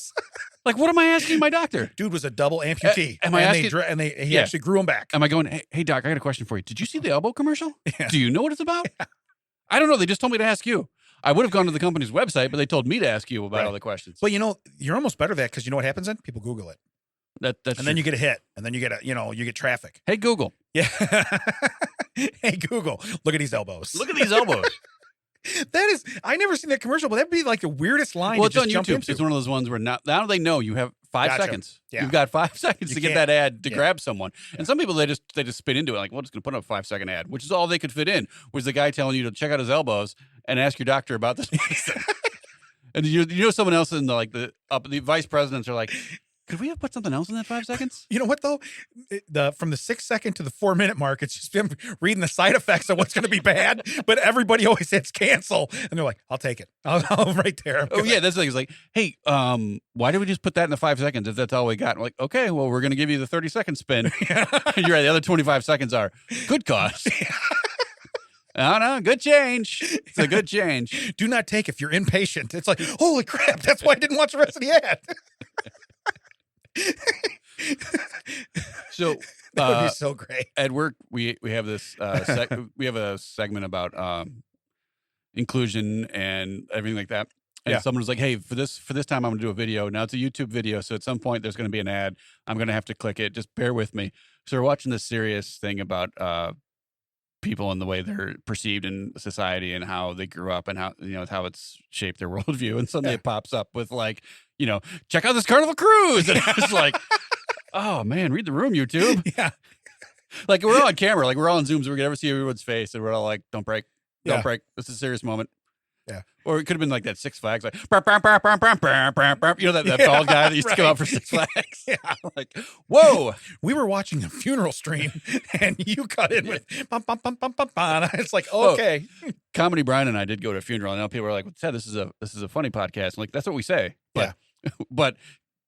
Like, what am I asking my doctor? Dude was a double amputee. Am I asking- He actually grew them back. Am I going, hey, doc, I got a question for you. Did you see the elbow commercial? Yeah. Do you know what it's about? I don't know. They just told me to ask you. I would have gone to the company's website, but they told me to ask you about all the questions. But you know, you're almost better at that because you know what happens then? People Google it. That's And then you get a hit. And then you get you get traffic. Hey, Google. Yeah. Hey, Google, look at these elbows. Look at these elbows. That is, I never seen that commercial, but that'd be like the weirdest line Well, to it's on just jump YouTube. into. It's one of those ones where now they know you have 5 Gotcha. seconds. Yeah. You've got 5 seconds You to get can't- that ad to yeah. grab someone. And some people, they just spit into it. Like, well, it's going to put up a 5-second ad, which is all they could fit in, was the guy telling you to check out his elbows and ask your doctor about this medicine. And you know someone else in the vice presidents are like, could we have put something else in that 5 seconds? You know what though? From the 6 second to the 4 minute mark, it's just them reading the side effects of what's going to be bad. But everybody always hits cancel, and they're like, "I'll take it. I'll right there." Oh yeah, that's like it's like, hey, why did we just put that in the 5 seconds if that's all we got? I'm like, okay, well, we're gonna give you the 30-second spin. You're right. The other 25 seconds are good cause. No, good change. It's a good change. Do not take if you're impatient. It's like, holy crap! That's why I didn't watch the rest of the ad. So That would be so great. at work, we have this we have a segment about inclusion and everything like that. And someone was like, "Hey, for this time, I'm going to do a video. Now it's a YouTube video, so at some point there's going to be an ad. I'm going to have to click it. Just bear with me." So we're watching this serious thing about people and the way they're perceived in society and how they grew up and how how it's shaped their worldview. And suddenly it pops up with like, check out this Carnival Cruise, and it's like, oh man, read the room, YouTube. Yeah, like we're all on camera, like we're all on Zoom, so we can never see everyone's face, and we're all like, "Don't break, don't break. This is a serious moment." Yeah. Or it could have been like that Six Flags, like, that bald guy that used to come out for Six Flags. Yeah. Like, whoa. We were watching a funeral stream and you cut in with bum, bum, bum, bum, bum, bum. It's like, okay. Comedy Brian and I did go to a funeral. And now people are like, well, Ted, this is a funny podcast. I'm like, that's what we say. But, but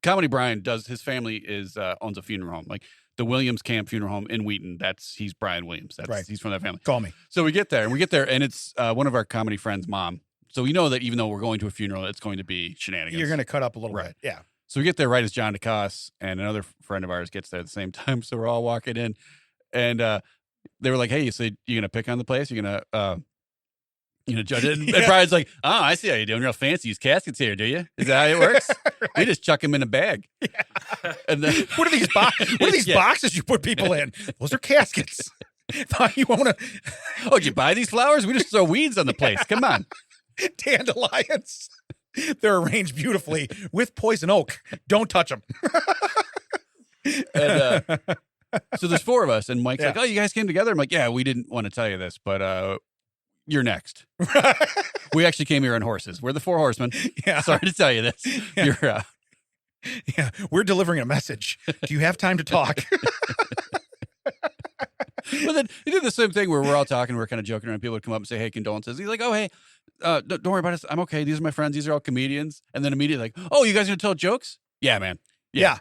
Comedy Brian his family owns a funeral home. Like the Williams Camp Funeral Home in Wheaton. He's Brian Williams. He's from that family. Call me. So we get there and it's one of our comedy friends' mom. So we know that even though we're going to a funeral, it's going to be shenanigans. You're going to cut up a little bit. Yeah. So we get there right as John DeCoste and another friend of ours gets there at the same time. So we're all walking in and they were like, "Hey, so you going to pick on the place? You're going to, judge it?" And Brian's like, "Oh, I see how you're doing. Real fancy. Use caskets here, do you? Is that how it works?" Right. We just chuck them in a bag. Yeah. And then, what are these boxes you put people in? Those are caskets. Thought you want to. Oh, did you buy these flowers? We just throw weeds on the place. Come on. Dandelions. They're arranged beautifully with poison oak. Don't touch them. And, so there's 4 of us, and Mike's like, "Oh, you guys came together?" I'm like, "Yeah, we didn't want to tell you this, but you're next." We actually came here on horses. We're the 4 horsemen. Yeah. Sorry to tell you this. Yeah. We're delivering a message. Do you have time to talk? But then he did the same thing where we're all talking, we're kind of joking around. People would come up and say, "Hey, condolences." He's like, "Oh, hey, don't worry about it. I'm okay. These are my friends. These are all comedians." And then immediately like, "Oh, you guys gonna tell jokes?" "Yeah, man. Yeah.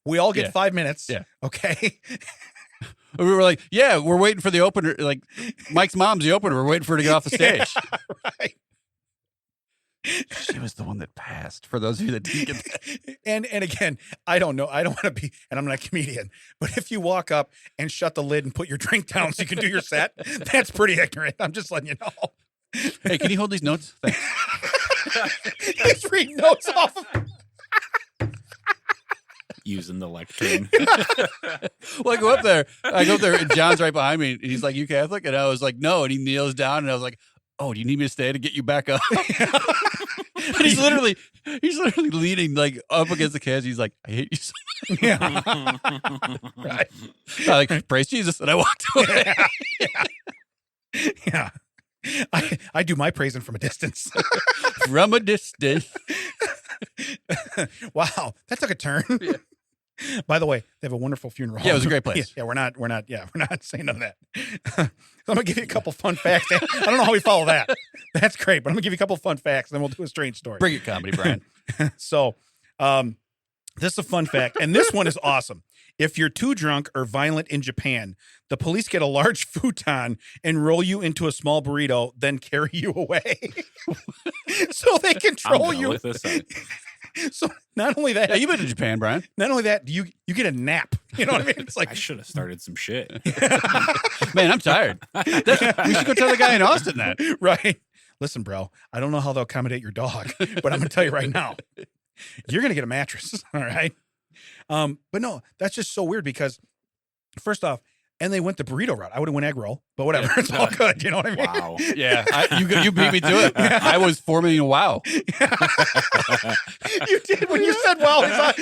We all get 5 minutes. Yeah. Okay. We were like, "Yeah, we're waiting for the opener." Like Mike's mom's the opener. We're waiting for her to get off the stage. Yeah, right. She was the one that passed, for those of you that didn't get that. And again, I don't know. I don't want to be, and I'm not a comedian, but if you walk up and shut the lid and put your drink down so you can do your set, that's pretty ignorant. I'm just letting you know. Hey, can you hold these notes? Thanks. He's reading notes off of using the lectern. Well, I go up there, and John's right behind me, and he's like, "You Catholic?" And I was like, "No." And he kneels down, and I was like, "Oh, do you need me to stay to get you back up?" And he's literally leaning like up against the cage. He's like, "I hate you so much." Yeah. Right. I like, "Praise Jesus," and I walked away. Yeah. I do my praising from a distance. From a distance. Wow, that took a turn. Yeah. By the way, they have a wonderful funeral home. Yeah, it was a great place. Yeah, we're not saying none of that. So I'm gonna give you a couple fun facts. I don't know how we follow that. That's great, but I'm gonna give you a couple fun facts, and then we'll do a strange story. Bring it, Comedy Brian. So, this is a fun fact, and this one is awesome. If you're too drunk or violent in Japan, the police get a large futon and roll you into a small burrito, then carry you away. So they control you. With this So not only that, yeah, you've been to Japan, Brian. Not only that, you get a nap. You know what I mean? It's like I should have started some shit. Man, I'm tired. We should go tell the guy in Austin that. Right. Listen, bro, I don't know how they'll accommodate your dog, but I'm gonna tell you right now, you're gonna get a mattress. All right. But no, that's just so weird because first off, and they went the burrito route. I would have went egg roll, but whatever. Yeah. It's all good. You know what I mean? Wow. Yeah. You beat me to it. Yeah. I was forming a wow. Yeah. You did when you said wow. I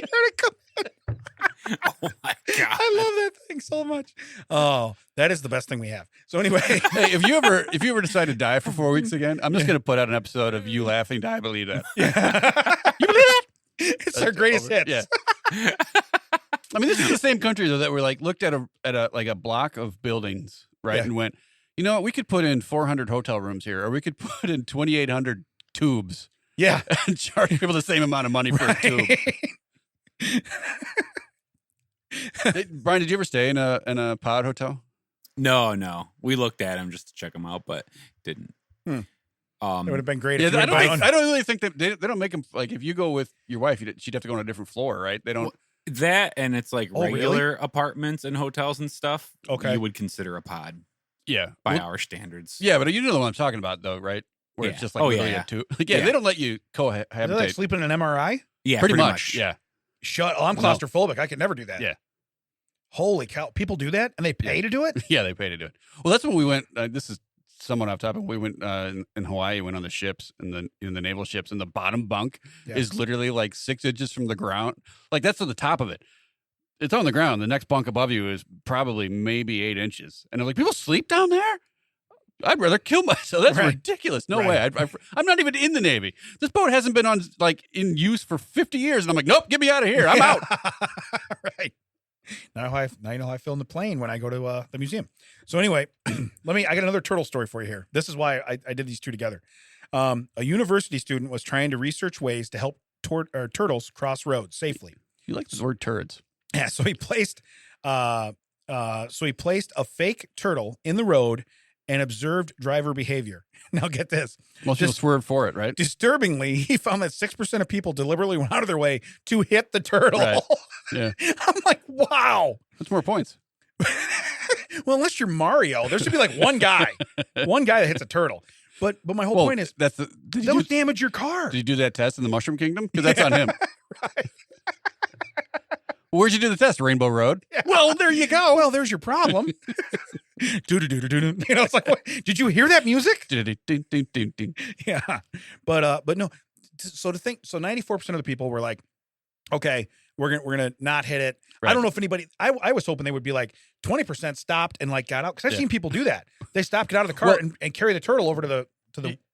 heard it come in. Oh my God. I love that thing so much. Oh, that is the best thing we have. So anyway. Hey, if you ever decide to die for 4 weeks again, I'm just going to put out an episode of you laughing. I believe that. Yeah. You believe that? It's our greatest hits. Yeah. I mean, this is the same country though that we're like looked at a block of buildings, right, yeah. And went, you know what, we could put in 400 hotel rooms here, or we could put in 2,800 tubes, yeah, and charge people the same amount of money for a tube. Hey, Brian, did you ever stay in a pod hotel? No, we looked at them just to check them out, but didn't. It would have been great. Yeah, I don't really think that they don't make them like if you go with your wife, she'd have to go on a different floor, right? They don't. Well, that and it's like regular really? Apartments and hotels and stuff. Okay, you would consider a pod. Yeah. by Well, our standards. yeah, but you know the one I'm talking about, though, right? Where it's Yeah. just like Oh, literally yeah, a two. Like, yeah, Yeah. they don't let you Is that like cohabitate. sleeping in an MRI? Yeah, pretty much. Yeah. I'm Well, no. claustrophobic. I could never do that. Yeah. Holy cow. People do that and they pay to do it? Yeah, they pay to do it. Well, that's when we went. This is somewhat off topic. We went in Hawaii. Went on the ships and the naval ships, and the bottom bunk Yeah. is literally like 6 inches from the ground. Like that's to the top of it. It's on the ground. The next bunk above you is probably maybe 8 inches. And I'm like, people sleep down there? I'd rather kill myself. That's Right. ridiculous. No Right. way. I'm not even in the Navy. This boat hasn't been in use for 50 years. And I'm like, nope, get me out of here. I'm out. Right. Now you know how I feel in the plane when I go to the museum. So anyway, I got another turtle story for you here. This is why I did these two together. A university student was trying to research ways to help turtles cross roads safely. You like the word turds. Yeah, so he placed a fake turtle in the road and observed driver behavior. Now get this. Most people swerve for it, right? Disturbingly, he found that 6% of people deliberately went out of their way to hit the turtle. Right. Yeah. I'm like, wow. That's more points. Well, unless you're Mario, there should be like one guy that hits a turtle. But my whole point is that would damage your car. Did you do that test in the Mushroom Kingdom? Because that's on him. Right. Where'd you do the test? Rainbow Road? Well, there you go. Well, there's your problem. Do-do-do-do-do. You know, it's like, what? Did you hear that music? Ding. Yeah. But no. So 94% of the people were like, okay, we're gonna not hit it. Right. I don't know if anybody. I was hoping they would be like 20% stopped and like got out, because I've seen people do that. They stop, get out of the car, and carry the turtle over to the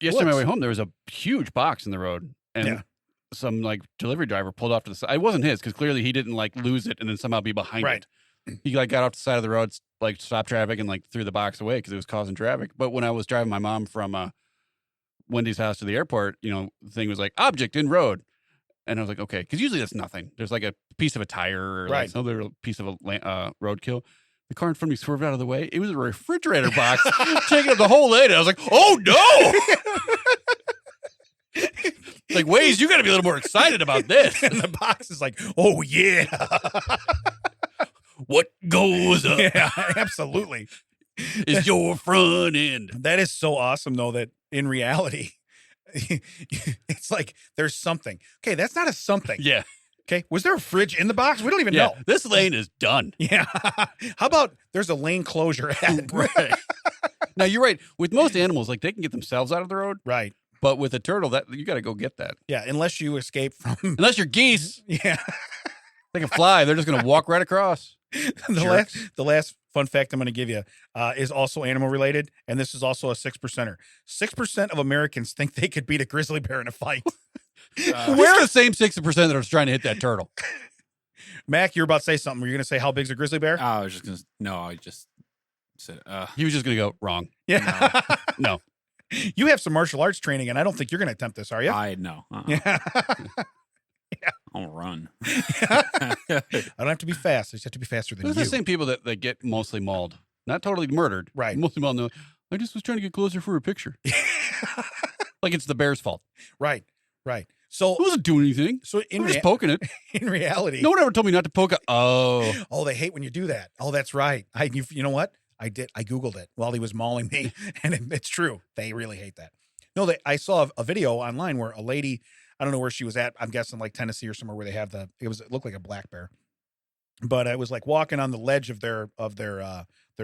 Yesterday on my woods. way home, there was a huge box in the road, and some like delivery driver pulled off to the side. It wasn't his, because clearly he didn't like lose it and then somehow be behind Right. it. He like got off the side of the road, like stopped traffic and like threw the box away because it was causing traffic. But when I was driving my mom from Wendy's house to the airport, the thing was like object in road. And I was like, okay, because usually that's nothing. There's like a piece of a tire or like some other piece of a roadkill. The car in front of me swerved out of the way. It was a refrigerator box taking up the whole lane. I was like, oh no! Like, Waze, you got to be a little more excited about this. And the box is like, oh yeah. What goes up Yeah, absolutely. is your front end. That is so awesome, though, that in reality, it's like there's something. Okay, that's not a something. Yeah. Okay, was there a fridge in the box? We don't even Yeah. know. This lane is done. Yeah. How about there's a lane closure at Right. Now, you're right. With most animals, like they can get themselves out of the road. Right. But with a turtle, that you got to go get that. Yeah, unless you escape from. Unless you're geese, Yeah. they can fly. They're just going to walk right across. The last fun fact I'm going to give you is also animal related, and this is also a 6%er. 6% of Americans think they could beat a grizzly bear in a fight. We're the same 60% that was trying to hit that turtle. Mac, you're about to say something. Were you going to say how big's a grizzly bear? I was just gonna. No, I just said. He was just going to go wrong. Yeah. No. You have some martial arts training, and I don't think you're going to attempt this, are you? I no. Yeah. I'll run. I don't have to be fast. I just have to be faster than Those you. are the same people that get mostly mauled. Not totally murdered. Right. Mostly mauled. No, I just was trying to get closer for a picture. Like it's the bear's fault. Right. I So, wasn't doing anything. in I'm just poking it. in reality, No one ever told me not to poke it. Oh. they hate when you do that. Oh, that's right. You know what? I did. I Googled it while he was mauling me, and it's true. They really hate that. No, I saw a video online where a lady, I don't know where she was at. I'm guessing like Tennessee or somewhere where they have it looked like a black bear, but I was like walking on the ledge of their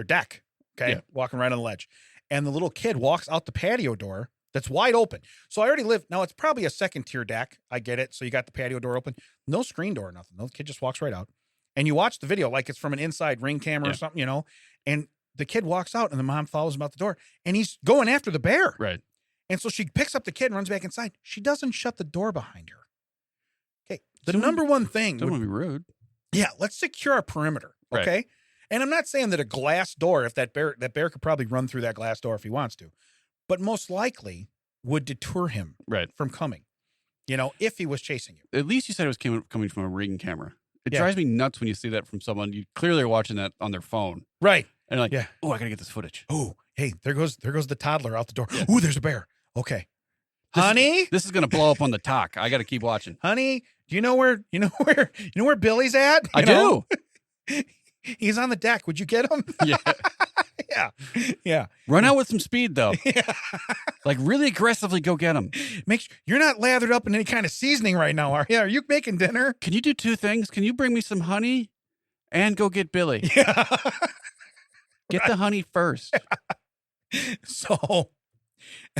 deck. Okay. Yeah. Walking right on the ledge. And the little kid walks out the patio door that's wide open. So I already live. Now it's probably a second tier deck. I get it. So you got the patio door open, no screen door, nothing. No, the kid just walks right out, and you watch the video like it's from an inside ring camera or something, and the kid walks out and the mom follows him out the door, and he's going after the bear. Right. And so she picks up the kid and runs back inside. She doesn't shut the door behind her. Okay. The number one thing. Don't want to be rude. Yeah. Let's secure our perimeter. Right. Okay. And I'm not saying that a glass door, if that bear could probably run through that glass door if he wants to, but most likely would deter him from coming, if he was chasing you. At least you said it was coming from a ring camera. It Yeah. drives me nuts when you see that from someone. You clearly are watching that on their phone. Right. And you're like, Yeah. oh, I got to get this footage. Oh, hey, there goes the toddler out the door. Ooh, there's a bear. Okay. Honey, This is going to blow up on the talk. I got to keep watching. honey, do you know where Billy's at? I do. He's on the deck. Would you get him? Yeah. Yeah. Run out with some speed, though. Yeah. Like, really aggressively go get them. Make sure you're not lathered up in any kind of seasoning right now, are you? Are you making dinner? Can you do two things? Can you bring me some honey and go get Billy? Yeah. Get the honey first. So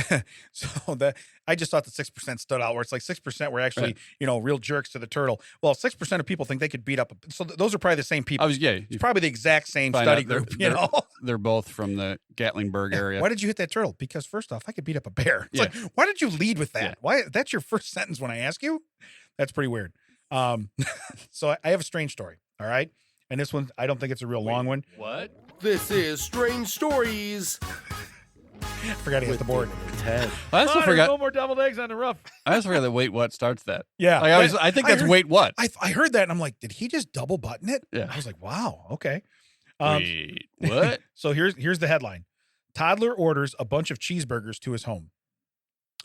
that I just thought the 6% stood out, where it's like 6% were actually, Right. Real jerks to the turtle. Well, 6% of people think they could beat up. So those are probably the same people. It's probably the exact same Find study out they're- group, They're both from the Gatlinburg area. Why did you hit that turtle? Because first off, I could beat up a bear. It's Yeah. like, why did you lead with that? Yeah. Why? That's your first sentence when I ask you. That's pretty weird. So I have a strange story. All right. And this one, I don't think it's a real long one. What? This is Strange Stories. I forgot he hit the board. Ted. I also No forgot. more deviled eggs on the roof. I also forgot that Wait What starts that. Yeah. Like, I think that's heard- Wait What. I heard that and I'm like, did he just double button it? Yeah. I was like, wow. Okay. Wait, what? So here's the headline. Toddler orders a bunch of cheeseburgers to his home.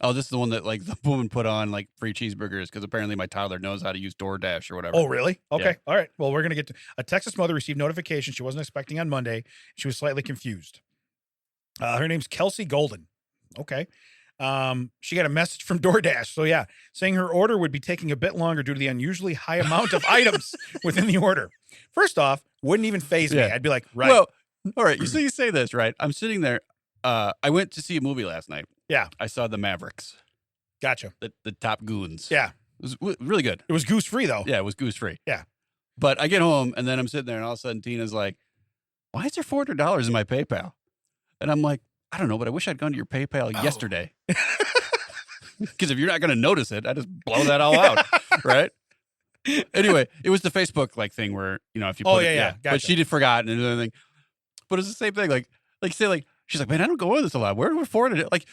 Oh, this is the one that like the woman put on like free cheeseburgers because apparently my toddler knows how to use DoorDash or whatever. Oh, really? Okay. Yeah. All right. Well, we're going to get to a Texas mother received notification she wasn't expecting on Monday. She was slightly confused. Her name's Kelsey Golden. Okay. She got a message from DoorDash. So yeah, saying her order would be taking a bit longer due to the unusually high amount of items within the order. First off, wouldn't even faze me. Yeah. I'd be like, right. Well, all right. So you say this, right? I'm sitting there. I went to see a movie last night. Yeah. I saw The Mavericks, Gotcha. the Top Goons. Yeah. It was really good. It was goose free though. Yeah, it was goose free. Yeah. But I get home and then I'm sitting there and all of a sudden Tina's like, why is there $400 in my PayPal? And I'm like, I don't know, but I wish I'd gone to your PayPal yesterday. Because if you're not going to notice it, I just blow that all out. Right. Anyway, it was the Facebook like thing where, if you put yeah. But Gotcha. she did forgotten and everything. But it's the same thing. Like say she's like, man, I don't go on this a lot. Where would $400? Like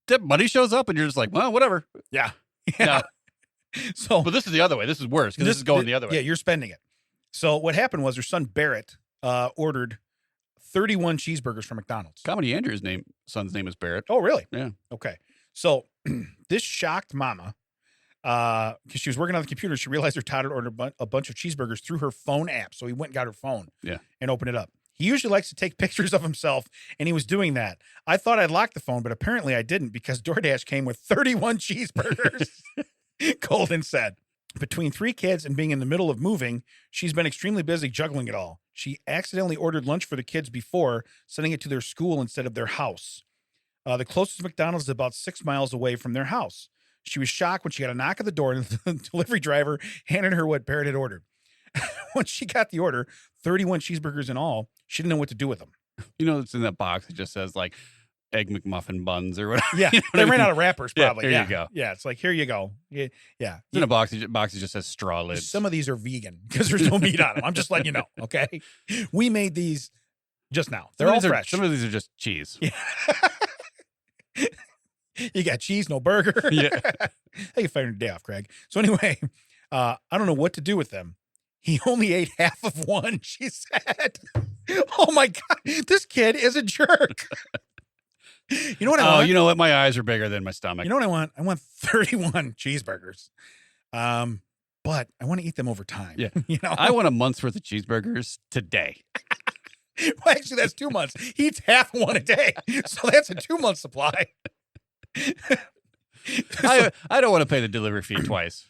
that money shows up and you're just like, well, whatever. Yeah. No. So, But this is the other way. This is worse because this is going the other way. Yeah, you're spending it. So what happened was her son Barrett ordered 31 cheeseburgers from McDonald's. Comedy Andrew's son's name is Barrett. Oh, really? Yeah. Okay. So this shocked Mama because she was working on the computer. She realized her toddler ordered a bunch of cheeseburgers through her phone app. So he went and got her phone and opened it up. He usually likes to take pictures of himself, and he was doing that. I thought I'd lock the phone, but apparently I didn't because DoorDash came with 31 cheeseburgers, Golden said. Between 3 kids and being in the middle of moving, she's been extremely busy juggling it all. She accidentally ordered lunch for the kids before, sending it to their school instead of their house. The closest McDonald's is about 6 miles away from their house. She was shocked when she got a knock at the door and the delivery driver handed her what Barrett had ordered. When she got the order, 31 cheeseburgers in all, she didn't know what to do with them. It's in that box. It just says like Egg McMuffin buns or whatever. Yeah, You know what they I ran mean? out of wrappers Yeah, probably. here you go. Yeah, it's like, here you go. Yeah. It's in a box. Box that just says straw lids. Some of these are vegan because there's no meat on them. I'm just letting you know, okay? We made these just now. They're all fresh. Some of these are just cheese. Yeah. You got cheese, no burger. Yeah. Hey, you fired your day off, Craig. So anyway, I don't know what to do with them. He only ate half of one, she said. Oh my God, this kid is a jerk. You know what I want? Oh, you know what? My eyes are bigger than my stomach. You know what I want? I want 31 cheeseburgers. But I want to eat them over time. Yeah. I I want a month's worth of cheeseburgers today. well, actually, that's 2 months. He eats half one a day. So that's a 2-month supply. I don't want to pay the delivery fee twice.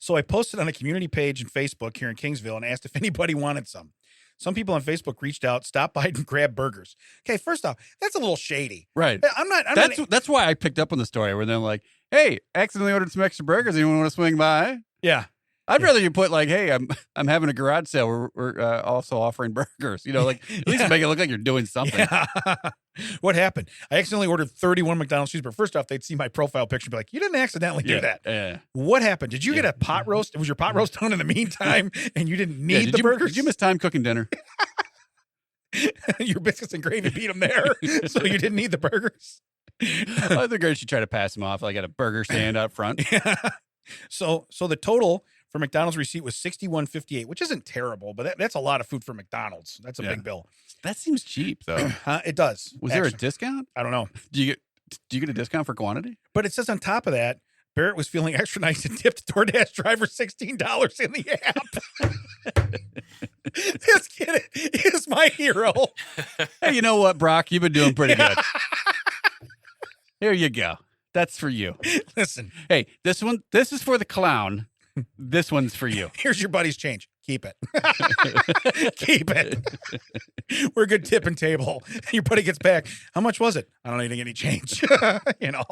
So I posted on a community page in Facebook here in Kingsville and asked if anybody wanted some. Some people on Facebook reached out, stopped by and grabbed burgers. Okay, first off, that's a little shady. Right. I'm not. That's why I picked up on the story where they're like, hey, accidentally ordered some extra burgers. Anyone want to swing by? Yeah. I'd rather you put like, hey, I'm having a garage sale. We're also offering burgers. Like at least make it look like you're doing something. Yeah. What happened? I accidentally ordered 31 McDonald's cheeseburgers. First off, they'd see my profile picture and be like, you didn't accidentally do that. Yeah. What happened? Did you get a pot roast? Was your pot roast done in the meantime and you didn't need the burgers? Did you miss time cooking dinner? Your biscuits and gravy beat them there, so you didn't need the burgers. I think I should try to pass them off like at a burger stand out front. Yeah. So the total for McDonald's receipt was $61.58, which isn't terrible, but that's a lot of food for McDonald's. That's a big bill. That seems cheap though. It does. Was there a actually. discount? I don't know. Do you get a discount for quantity? But it says on top of that, Barrett was feeling extra nice and tipped DoorDash driver $16 in the app. This kid is my hero. Hey, you know what, Brock? You've been doing pretty good. Here you go. That's for you. Listen, Hey, this is for the clown. This one's for you. here's your buddy's change. Keep it. Keep it. We're a good tip and table. Your buddy gets back. How much was it? I don't need to get any change. You know?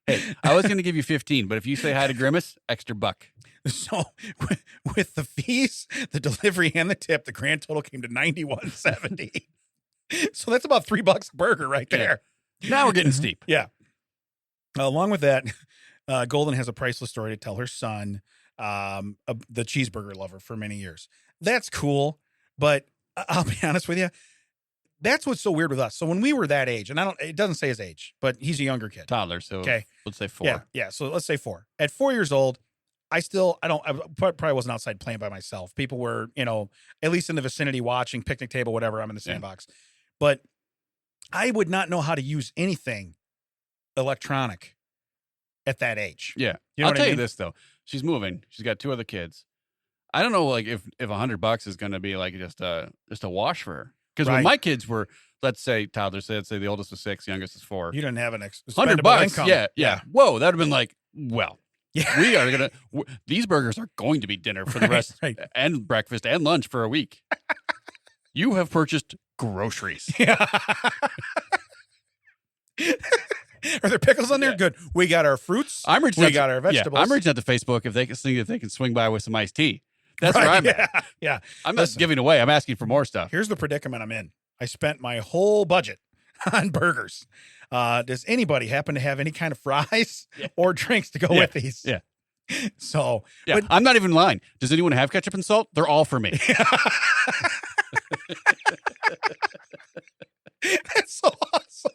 Hey, I was going to give you 15, but if you say hi to Grimace, extra buck. So with the fees, the delivery, and the tip, the grand total came to $91.70. So that's about $3 a burger right there. Now we're getting steep. Yeah. Along with that, Golden has a priceless story to tell her son, the cheeseburger lover for many years. That's cool, but I'll be honest with you. That's what's so weird with us. So when we were that age, and it doesn't say his age, but he's a younger kid. Toddler, so Okay. let's say 4. Yeah. So let's say 4. At 4 years old, I probably wasn't outside playing by myself. People were, at least in the vicinity watching, picnic table, whatever. I'm in the sandbox. But I would not know how to use anything electronic at that age. Yeah. You know I'll what I tell you mean? this, though. She's moving. She's got 2 other kids. I don't know, like, if $100 is going to be, like, just a wash for her. Because when Right. my kids were, let's say, toddlers, let's say the oldest was 6, youngest is 4. You didn't have an $100, expendable income. yeah. Whoa, that would have been like, well, Yeah. we are gonna. These burgers are going to be dinner for the rest, Right. and breakfast and lunch for a week. You have purchased groceries. Yeah. Are there pickles on there? Yeah. Good. We got our fruits. I'm reaching. We out got to, our vegetables. Yeah, I'm reaching out to Facebook if they can swing by with some iced tea. That's Right, where I'm yeah. at. Yeah. I'm not Listen. giving away. I'm asking for more stuff. Here's the predicament I'm in. I spent my whole budget on burgers. Does anybody happen to have any kind of fries or drinks to go Yeah. with these? Yeah. So, Yeah, but I'm not even lying. Does anyone have ketchup and salt? They're all for me. that's so awesome.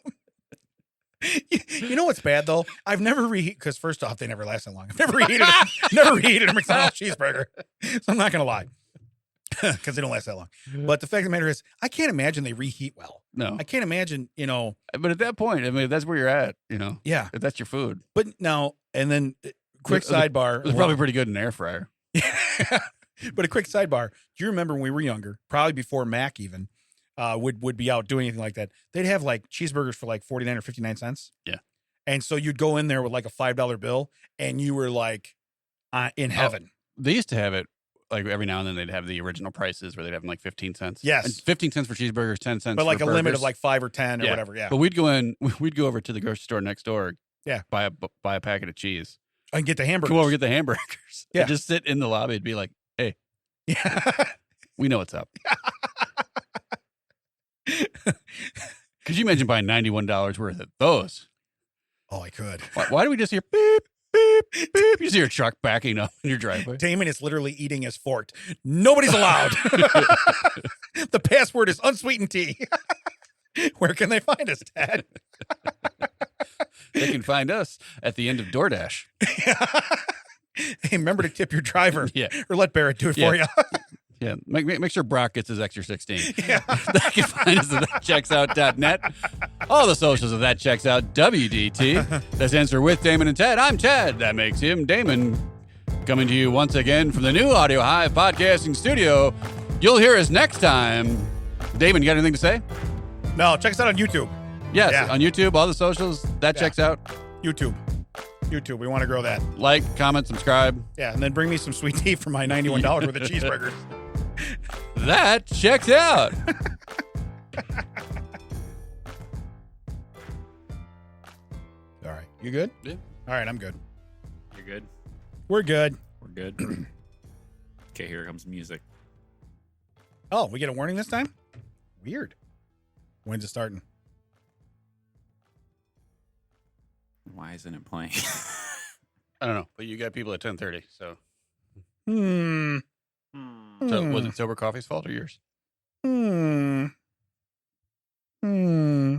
You know what's bad though? I've never reheated because first off, they never last that long. I've never reheated a McDonald's cheeseburger, so I'm not gonna lie because they don't last that long. But the fact of the matter is, I can't imagine they reheat well. No, I can't imagine. but at that point, I mean, that's where you're at. Yeah. if that's your food. But now and then, quick sidebar. It's probably pretty good in an air fryer. But a quick sidebar. Do you remember when we were younger, probably before Mac even would be out doing anything like that? They'd have like cheeseburgers for like 49 or 59 cents. Yeah. And so you'd go in there with like a $5 bill and you were like in heaven. They used to have it like every now and then. They'd have the original prices where they'd have them like 15 cents. Yes. And 15 cents for cheeseburgers, 10 cents. But like for a limit burgers. of like 5 or 10 or Yeah. whatever. Yeah. But we'd go over to the grocery store next door. Yeah. Buy a packet of cheese. And get the hamburgers. Come over, get the hamburgers. Yeah. And just sit in the lobby and be like, "Hey, Yeah. we know what's up." Could you imagine buying $91 worth of those? Oh, I could. Why do we just hear beep, beep, beep? You just hear a truck backing up in your driveway. Damon is literally eating his fort. Nobody's allowed. The password is unsweetened tea. Where can they find us, Dad? They can find us at the end of DoorDash. Hey, remember to tip your driver. Yeah. Or let Barrett do it for you. Yeah, make sure Brock gets his extra 16. Yeah. They can find us at thatchecksout.net. All the socials of That Checks Out WDT. That's Answer with Damon and Ted. I'm Ted. That makes him Damon. Coming to you once again from the new Audio Hive podcasting studio. You'll hear us next time. Damon, you got anything to say? No, check us out on YouTube. Yes, Yeah. on YouTube, all the socials. That checks out. YouTube. We want to grow that. Like, comment, subscribe. Yeah, and then bring me some sweet tea for my $91 worth of cheeseburgers. That checks out. All right. You good? Yeah. All right, I'm good. You're good. We're good. We're good. Okay, here comes music. Oh, we get a warning this time? Weird. When's it starting? Why isn't it playing? I don't know, but you got people at 10:30, so. Hmm. So was it Sober Coffee's fault or yours? Hmm.